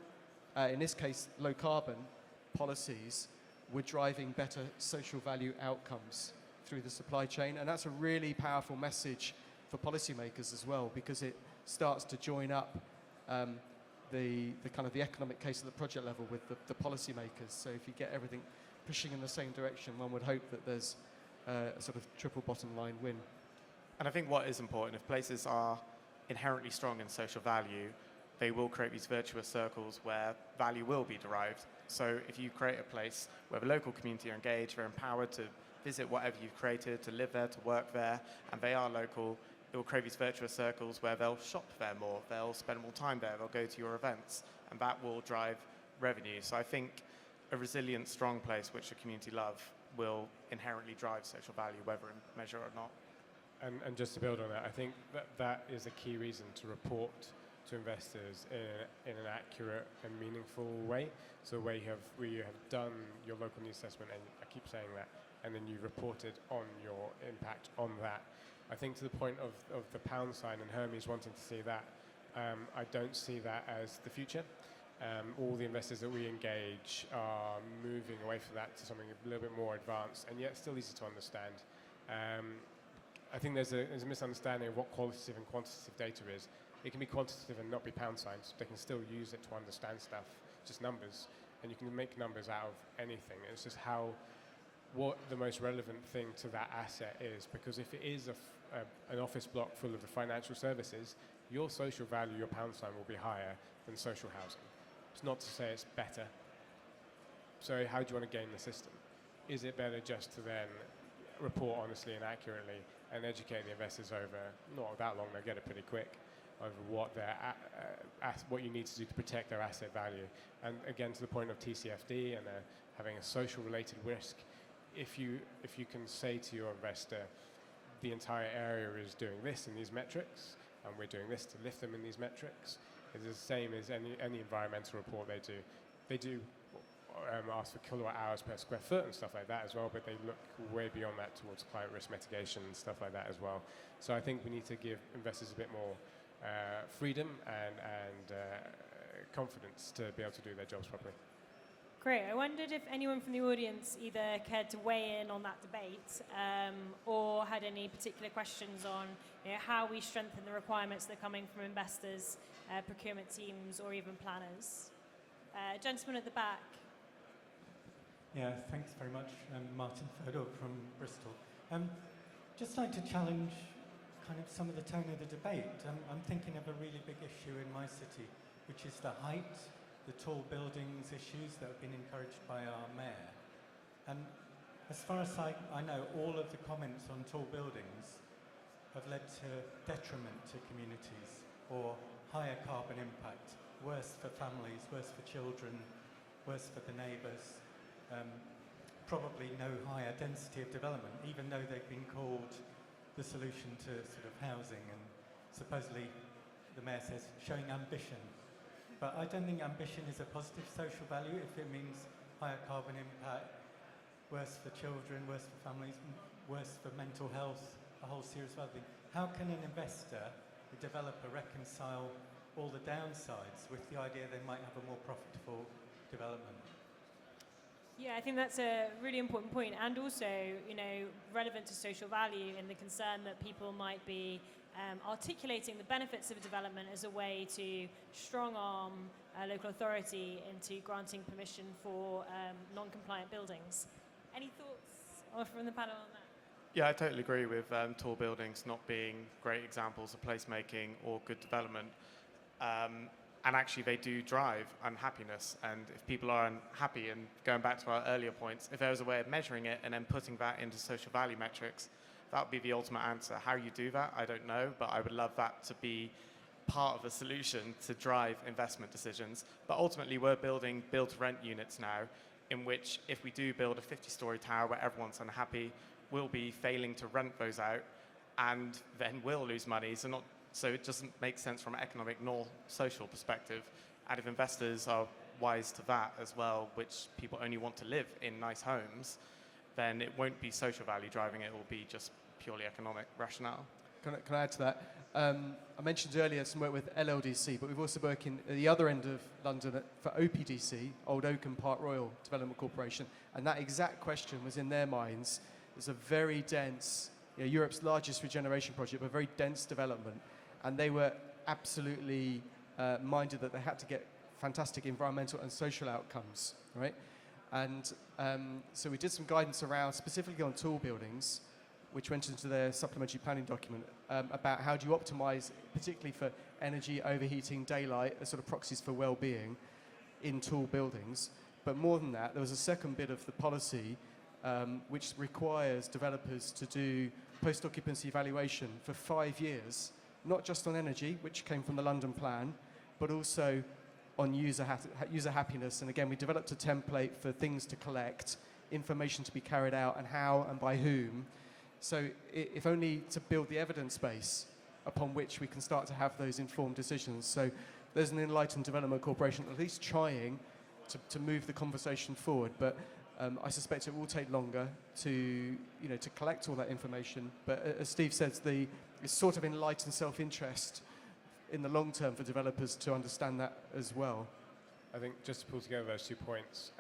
Speaker 4: in this case, low carbon policies were driving better social value outcomes through the supply chain. And that's a really powerful message for policymakers as well, because it starts to join up the kind of the economic case at the project level with the policymakers. So if you get everything pushing in the same direction, one would hope that there's a sort of triple bottom line win.
Speaker 3: And I think what is important, if places are inherently strong in social value, they will create these virtuous circles where value will be derived. So if you create a place where the local community are engaged, they're empowered to visit whatever you've created, to live there, to work there, and they are local, it will create these virtuous circles where they'll shop there more, they'll spend more time there, they'll go to your events, and that will drive revenue. So I think a resilient, strong place which the community love will inherently drive social value, whether in measure or not.
Speaker 2: And just to build on that, I think that is a key reason to report to investors in an accurate and meaningful way. So where you have done your local needs assessment, and I keep saying that, and then you reported on your impact on that. I think to the point of the pound sign and Hermes wanting to see that, I don't see that as the future. All the investors that we engage are moving away from that to something a little bit more advanced and yet still easy to understand. I think there's a misunderstanding of what qualitative and quantitative data is. It can be quantitative and not be pound signs. They can still use it to understand stuff, just numbers, and you can make numbers out of anything. It's just what the most relevant thing to that asset is, because if it is an office block full of the financial services, your social value, your pound sign will be higher than social housing. It's not to say it's better. So how do you want to game the system? Is it better just to then report honestly and accurately and educate the investors over not that long, they'll get it pretty quick, over what what you need to do to protect their asset value. And again, to the point of TCFD and having a social related risk, if you can say to your investor, the entire area is doing this in these metrics, and we're doing this to lift them in these metrics, it's the same as any environmental report they do. They do ask for kilowatt hours per square foot and stuff like that as well, but they look way beyond that towards climate risk mitigation and stuff like that as well. So I think we need to give investors a bit more freedom and confidence to be able to do their jobs properly.
Speaker 8: Great. I wondered if anyone from the audience either cared to weigh in on that debate or had any particular questions on how we strengthen the requirements that are coming from investors, procurement teams, or even planners. Gentleman at the back.
Speaker 5: Yeah, thanks very much. Martin Fodor from Bristol. Just like to challenge kind of some of the tone of the debate. I'm thinking of a really big issue in my city, which is the height, the tall buildings issues that have been encouraged by our mayor. And as far as I know, all of the comments on tall buildings have led to detriment to communities or higher carbon impact, worse for families, worse for children, worse for the neighbours. Probably no higher density of development, even though they've been called the solution to sort of housing, and supposedly the mayor says showing ambition. But I don't think ambition is a positive social value if it means higher carbon impact, worse for children, worse for families, worse for mental health, a whole series of other things. How can an investor, a developer, reconcile all the downsides with the idea they might have a more profitable development?
Speaker 8: Yeah, I think that's a really important point, and also, relevant to social value and the concern that people might be articulating the benefits of a development as a way to strong-arm local authority into granting permission for non-compliant buildings. Any thoughts from the panel on that?
Speaker 3: Yeah, I totally agree with tall buildings not being great examples of placemaking or good development. And actually, they do drive unhappiness. And if people are unhappy, and going back to our earlier points, if there was a way of measuring it and then putting that into social value metrics, that would be the ultimate answer. How you do that, I don't know, but I would love that to be part of the solution to drive investment decisions. But ultimately, we're building build-to-rent units now, in which if we do build a 50-story tower where everyone's unhappy, we'll be failing to rent those out, and then we'll lose money. So it doesn't make sense from an economic nor social perspective. And if investors are wise to that as well, which people only want to live in nice homes, then it won't be social value driving it, it will be just purely economic rationale.
Speaker 4: Can I add to that? I mentioned earlier some work with LLDC, but we've also worked at the other end of London for OPDC, Old Oakham Park Royal Development Corporation, and that exact question was in their minds. It's a very dense, Europe's largest regeneration project, but a very dense development. And they were absolutely minded that they had to get fantastic environmental and social outcomes, right? And so we did some guidance around, specifically on tall buildings, which went into their supplementary planning document, about how do you optimize, particularly for energy, overheating, daylight, as sort of proxies for well-being in tall buildings. But more than that, there was a second bit of the policy which requires developers to do post-occupancy evaluation for 5 years, not just on energy, which came from the London plan, but also on user happiness. And again, we developed a template for things to collect, information to be carried out, and how and by whom. So if only to build the evidence base upon which we can start to have those informed decisions. So there's an Enlightened Development Corporation at least trying to move the conversation forward. But I suspect it will take longer to collect all that information. But as Steve says, it's sort of enlightened self-interest in the long term for developers to understand that as well.
Speaker 2: I think just to pull together those 2 points,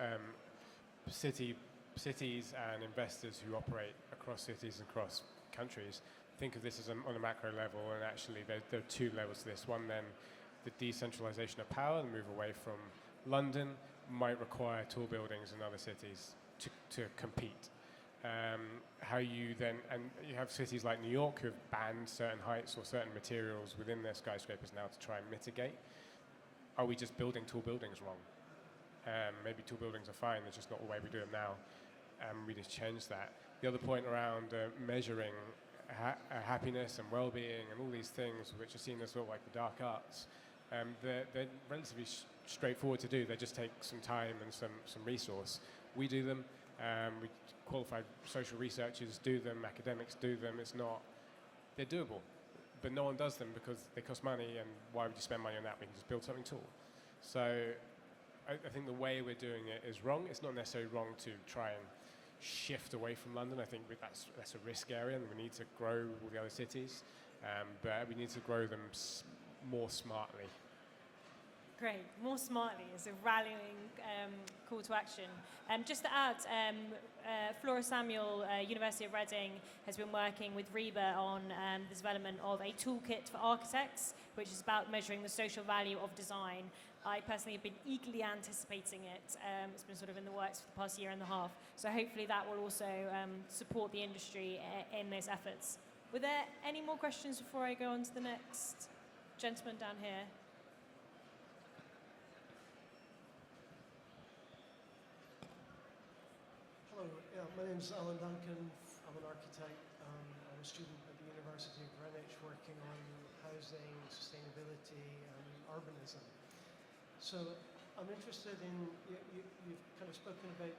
Speaker 2: cities and investors who operate across cities and across countries think of this as on a macro level, and actually there are 2 levels to this. One, then the decentralization of power, the move away from London, might require tall buildings in other cities to compete. How you then, and you have cities like New York who have banned certain heights or certain materials within their skyscrapers now to try and mitigate. Are we just building tall buildings wrong? Maybe tall buildings are fine, it's just not the way we do them now. and we just change that. The other point around measuring happiness and well-being and all these things, which are seen as sort of like the dark arts, they're relatively straightforward to do. They just take some time and some resource. We do them. We qualified social researchers do them. Academics do them. They're doable, but no one does them because they cost money. And why would you spend money on that? We can just build something tall. So I think the way we're doing it is wrong. It's not necessarily wrong to try and shift away from London. I think that's a risk area, and we need to grow all the other cities, but we need to grow them more smartly.
Speaker 8: Great. More smartly is a rallying call to action. Just to add, Flora Samuel, University of Reading, has been working with REBA on the development of a toolkit for architects, which is about measuring the social value of design. I personally have been eagerly anticipating it. It's been sort of in the works for the past year and a half. So hopefully that will also support the industry in those efforts. Were there any more questions before I go on to the next gentleman down here?
Speaker 11: Hello, my name is Alan Duncan. I'm an architect. I'm a student at the University of Greenwich working on housing, sustainability and urbanism. So I'm interested in, you've kind of spoken about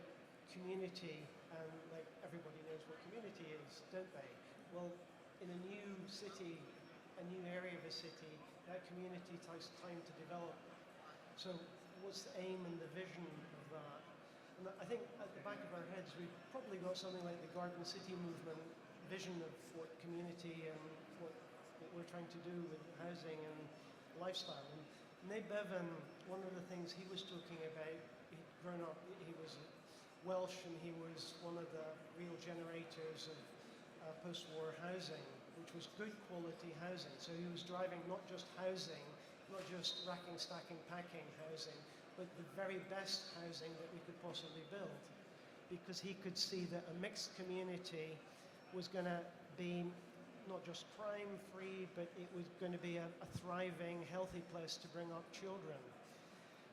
Speaker 11: community, and like everybody knows what community is, don't they? Well, in a new city, a new area of a city, that community takes time to develop. So what's the aim and the vision of that? And I think at the back of our heads, we've probably got something like the Garden City movement vision of what community and what we're trying to do with housing and lifestyle. And Nate Bevan, one of the things he was talking about, he'd grown up, he was Welsh, and he was one of the real generators of post-war housing, which was good quality housing. So he was driving not just housing, not just racking, stacking, packing housing, but the very best housing that we could possibly build, because he could see that a mixed community was going to be not just crime-free, but it was going to be a thriving, healthy place to bring up children.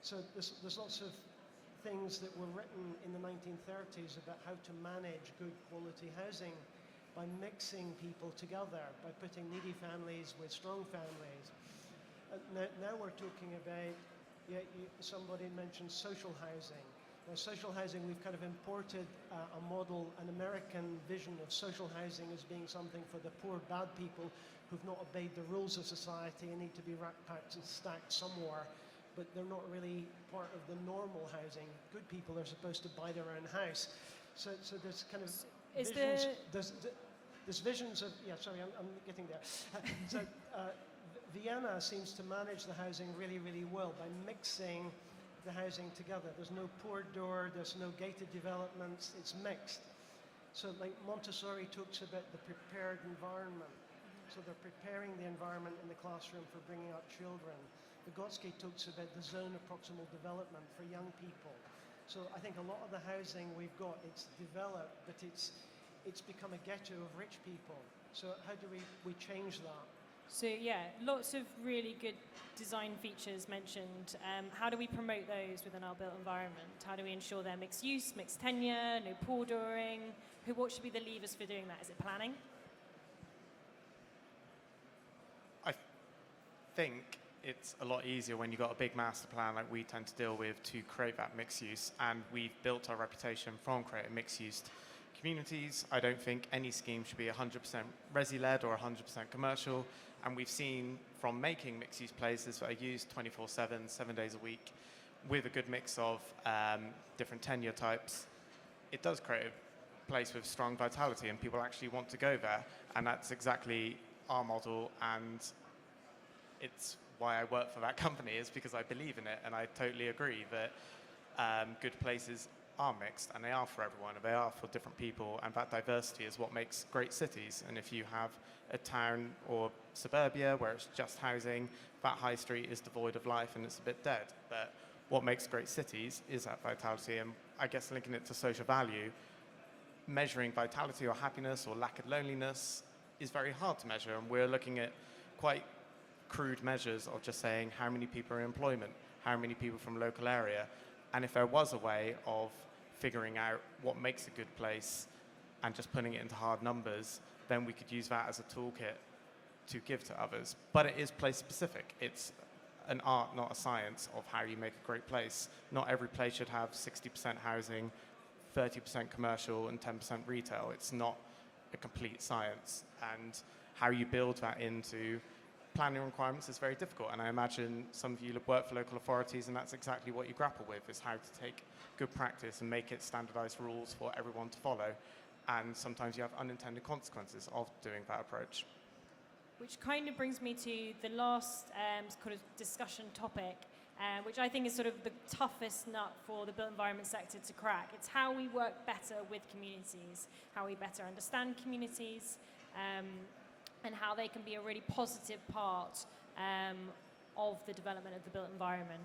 Speaker 11: So there's lots of things that were written in the 1930s about how to manage good quality housing by mixing people together, by putting needy families with strong families. Now we're talking about, somebody mentioned social housing. Now, social housing, we've kind of imported a model, an American vision of social housing as being something for the poor, bad people who've not obeyed the rules of society and need to be racked, packed and stacked somewhere, but they're not really part of the normal housing. Good people are supposed to buy their own house. So there's kind of visions, there's visions of, I'm getting there. Vienna seems to manage the housing really, really well by mixing the housing together. There's no pour door, there's no gated developments, it's mixed. So like Montessori talks about the prepared environment. So they're preparing the environment in the classroom for bringing up children. Vygotsky talks about the zone of proximal development for young people. So I think a lot of the housing we've got, it's developed, but it's become a ghetto of rich people. So how do we change that?
Speaker 8: So yeah, lots of really good design features mentioned. How do we promote those within our built environment? How do we ensure they're mixed use, mixed tenure, no poor dooring? What should be the levers for doing that? Is it planning?
Speaker 3: I think it's a lot easier when you've got a big master plan like we tend to deal with to create that mixed use, and we've built our reputation from creating mixed use communities. I don't think any scheme should be 100% resi-led or 100% commercial. And we've seen from making mixed-use places that are used 24/7, 7 days a week, with a good mix of different tenure types, it does create a place with strong vitality and people actually want to go there. And that's exactly our model, and it's why I work for that company, is because I believe in it, and I totally agree that good places are mixed, and they are for everyone, and they are for different people, and that diversity is what makes great cities. And if you have a town or suburbia where it's just housing, that high street is devoid of life and it's a bit dead. But what makes great cities is that vitality, and I guess linking it to social value, measuring vitality or happiness or lack of loneliness is very hard to measure, and we're looking at quite crude measures of just saying how many people are in employment, how many people from local area. And if there was a way of figuring out what makes a good place and just putting it into hard numbers, then we could use that as a toolkit to give to others. But it is place specific. It's an art, not a science, of how you make a great place. Not every place should have 60% housing, 30% commercial, and 10% retail. It's not a complete science. And how you build that into planning requirements is very difficult. And I imagine some of you work for local authorities, and that's exactly what you grapple with, is how to take good practice and make it standardized rules for everyone to follow. And sometimes you have unintended consequences of doing that approach.
Speaker 8: Which kind of brings me to the last kind of discussion topic, which I think is sort of the toughest nut for the built environment sector to crack. It's how we work better with communities, how we better understand communities, and how they can be a really positive part of the development of the built environment.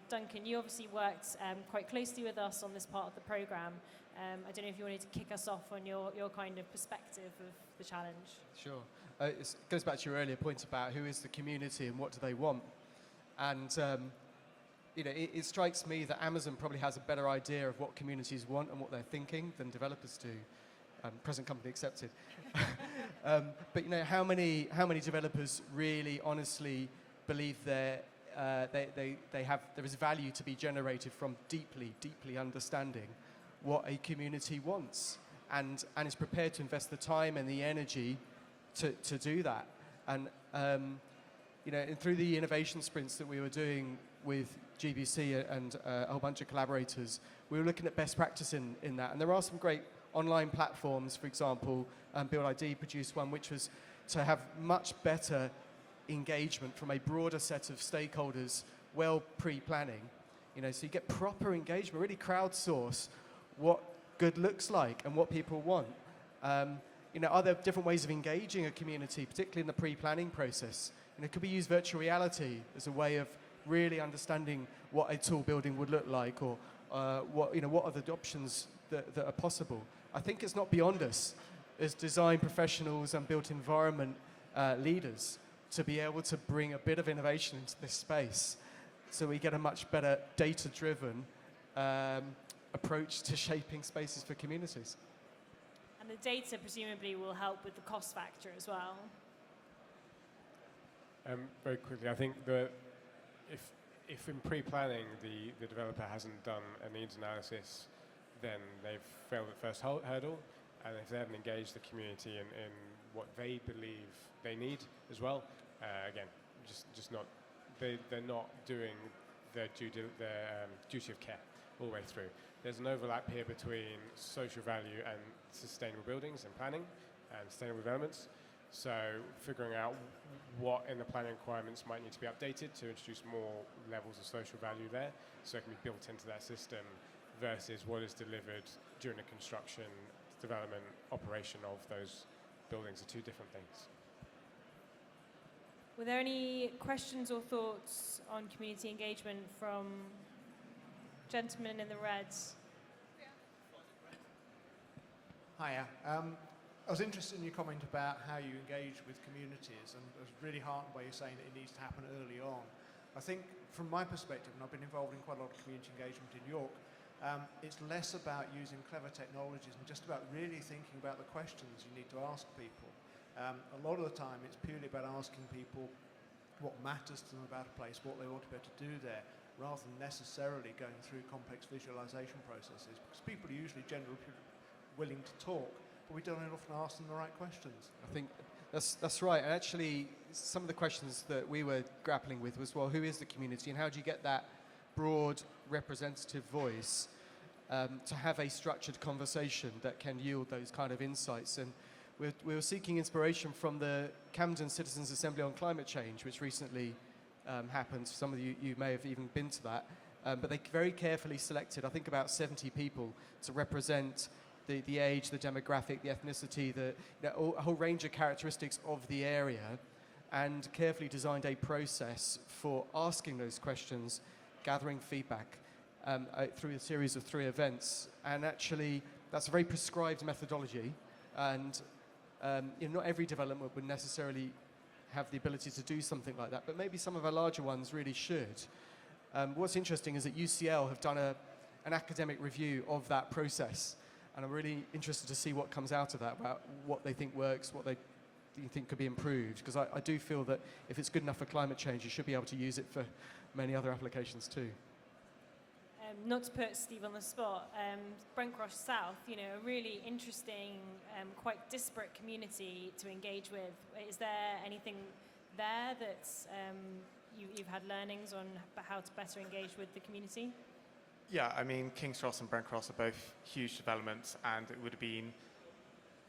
Speaker 8: Duncan, you obviously worked quite closely with us on this part of the programme. I don't know if you wanted to kick us off on your kind of perspective of the challenge.
Speaker 4: Sure. It goes back to your earlier point about who is the community and what do they want. And it strikes me that Amazon probably has a better idea of what communities want and what they're thinking than developers do. Present company accepted. But how many developers really honestly believe there is value to be generated from deeply understanding what a community wants, and is prepared to invest the time and the energy to do that. And and through the innovation sprints that we were doing with GBC and a whole bunch of collaborators, we were looking at best practice in that. And there are some great online platforms. For example, Build ID produced one which was to have much better engagement from a broader set of stakeholders, well pre-planning. So you get proper engagement, really crowdsource what good looks like and what people want. Are there different ways of engaging a community, particularly in the pre-planning process? Could we use virtual reality as a way of really understanding what a tall building would look like, or what are the options that are possible? I think it's not beyond us as design professionals and built environment leaders to be able to bring a bit of innovation into this space, so we get a much better data-driven approach to shaping spaces for communities.
Speaker 8: And the data presumably will help with the cost factor as well.
Speaker 2: Very quickly, I think that if in pre-planning the developer hasn't done a needs analysis, then they've failed at first hurdle, and if they haven't engaged the community in what they believe they need as well, again, just not they're not doing their duty of care all the way through. There's an overlap here between social value and sustainable buildings and planning and sustainable developments. So figuring out what in the planning requirements might need to be updated to introduce more levels of social value there, so it can be built into that system, versus what is delivered during the construction, development, operation of those buildings are two different things.
Speaker 8: Were there any questions or thoughts on community engagement from gentlemen in the reds?
Speaker 12: Hiya. I was interested in your comment about how you engage with communities, and I was really heartened by you saying that it needs to happen early on. I think from my perspective, and I've been involved in quite a lot of community engagement in York, it's less about using clever technologies and just about really thinking about the questions you need to ask people. A lot of the time it's purely about asking people what matters to them about a place, what they want to be able to do there, rather than necessarily going through complex visualization processes, because people are usually generally willing to talk, but we don't often ask them the right questions.
Speaker 4: I think that's right. And actually, some of the questions that we were grappling with was, well, who is the community, and how do you get that broad representative voice to have a structured conversation that can yield those kind of insights? And we were seeking inspiration from the Camden Citizens Assembly on Climate Change, which recently happened. Some of you may have even been to that. But they very carefully selected, I think, about 70 people to represent the age, the demographic, the ethnicity, a whole range of characteristics of the area, and carefully designed a process for asking those questions, gathering feedback through a series of 3 events. And actually, that's a very prescribed methodology, and not every development would necessarily have the ability to do something like that, but maybe some of our larger ones really should. What's interesting is that UCL have done an academic review of that process. And I'm really interested to see what comes out of that, about what they think works, what they think could be improved. Because I do feel that if it's good enough for climate change, you should be able to use it for many other applications too.
Speaker 8: Not to put Steve on the spot, Brent Cross South, you know, a really interesting, quite disparate community to engage with. Is there anything there that you've had learnings on how to better engage with the community?
Speaker 3: Yeah, I mean, King's Cross and Brent Cross are both huge developments, and it would have been,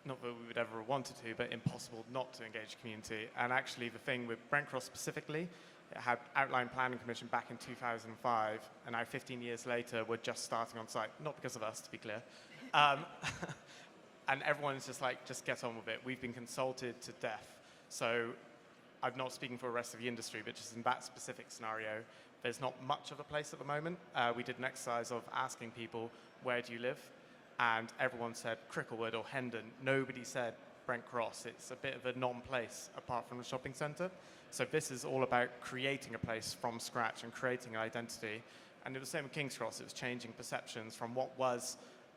Speaker 3: not that we would ever have wanted to, but impossible not to engage the community. And actually, the thing with Brent Cross specifically, it had outline planning permission back in 2005, and now 15 years later, we're just starting on site. Not because of us, to be clear. And everyone's just like, just get on with it. We've been consulted to death. So I'm not speaking for the rest of the industry, but just in that specific scenario, there's not much of a place at the moment. We did an exercise of asking people, where do you live? And everyone said Cricklewood or Hendon. Nobody said Brent Cross. It's a bit of a non-place apart from the shopping centre. So this is all about creating a place from scratch and creating an identity. And it was the same with King's Cross. It was changing perceptions from what was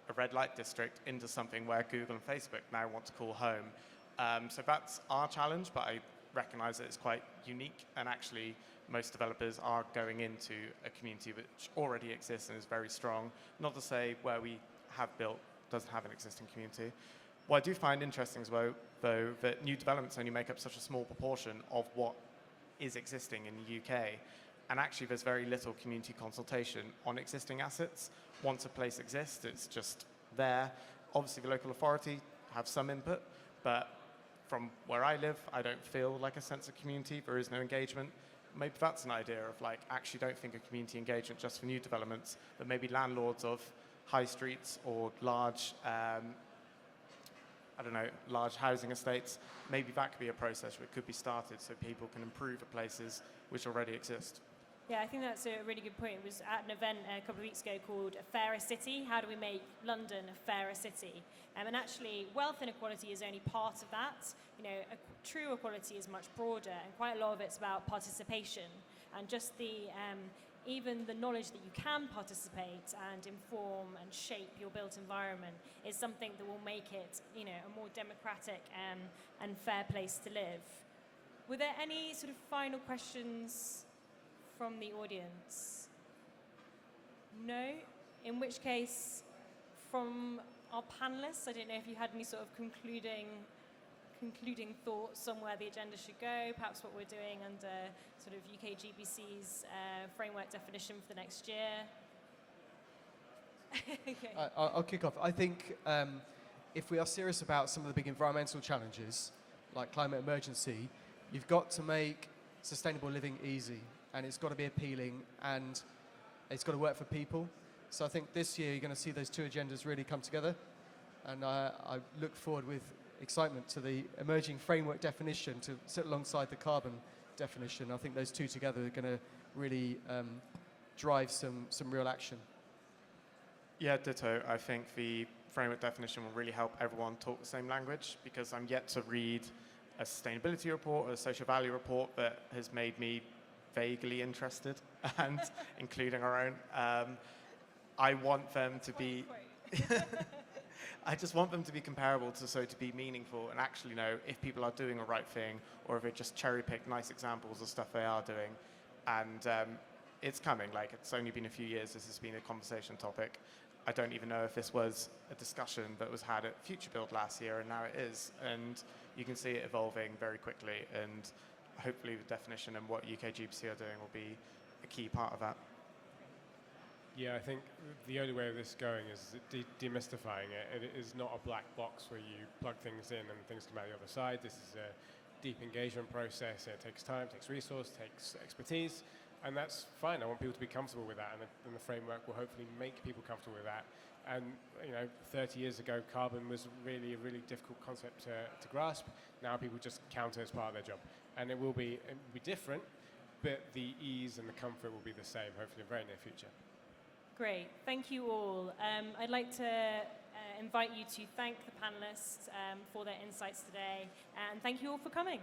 Speaker 3: a red light district into something where Google and Facebook now want to call home. So that's our challenge, but I recognise that it's quite unique, and actually most developers are going into a community which already exists and is very strong. Not to say where we have built doesn't have an existing community. What I do find interesting as well, though, that new developments only make up such a small proportion of what is existing in the UK. And actually there's very little community consultation on existing assets. Once a place exists, it's just there. Obviously the local authority have some input, but from where I live, I don't feel like a sense of community. There is no engagement. Maybe that's an idea of like, actually don't think of community engagement just for new developments, but maybe landlords of high streets or large, large housing estates, maybe that could be a process that could be started so people can improve the places which already exist.
Speaker 8: Yeah, I think that's a really good point. It was at an event a couple of weeks ago called A Fairer City. How do we make London a fairer city? And actually, wealth inequality is only part of that. You know, true equality is much broader, and quite a lot of it's about participation. And just even the knowledge that you can participate and inform and shape your built environment is something that will make it, you know, a more democratic and fair place to live. Were there any sort of final questions from the audience? No? In which case, from our panelists, I don't know if you had any sort of concluding thoughts on where the agenda should go, perhaps what we're doing under sort of UK GBC's framework definition for the next year. Okay.
Speaker 4: I'll kick off. I think if we are serious about some of the big environmental challenges, like climate emergency, you've got to make sustainable living easy, and it's got to be appealing, and it's got to work for people. So I think this year you're going to see those two agendas really come together, and I look forward with excitement to the emerging framework definition to sit alongside the carbon definition. I think those two together are going to really drive some real action.
Speaker 3: Yeah, ditto. I think the framework definition will really help everyone talk the same language, because I'm yet to read a sustainability report or a social value report that has made me vaguely interested, and including our own. I want them to be... I just want them to be comparable to be meaningful and actually know if people are doing the right thing or if they just cherry-pick nice examples of stuff they are doing. And it's coming. Like, it's only been a few years this has been a conversation topic. I don't even know if this was a discussion that was had at Future Build last year, and now it is. And you can see it evolving very quickly, and hopefully the definition and what UK GBC are doing will be a key part of that.
Speaker 2: Yeah, I think the only way of this going is demystifying it. It is not a black box where you plug things in and things come out the other side. This is a deep engagement process. It takes time, takes resource, takes expertise, and that's fine. I want people to be comfortable with that, and the framework will hopefully make people comfortable with that. And 30 years ago, carbon was really a really difficult concept to grasp. Now people just count it as part of their job, and it will be different, but the ease and the comfort will be the same, hopefully in the very near future.
Speaker 8: Great, thank you all. I'd like to invite you to thank the panelists for their insights today, and thank you all for coming.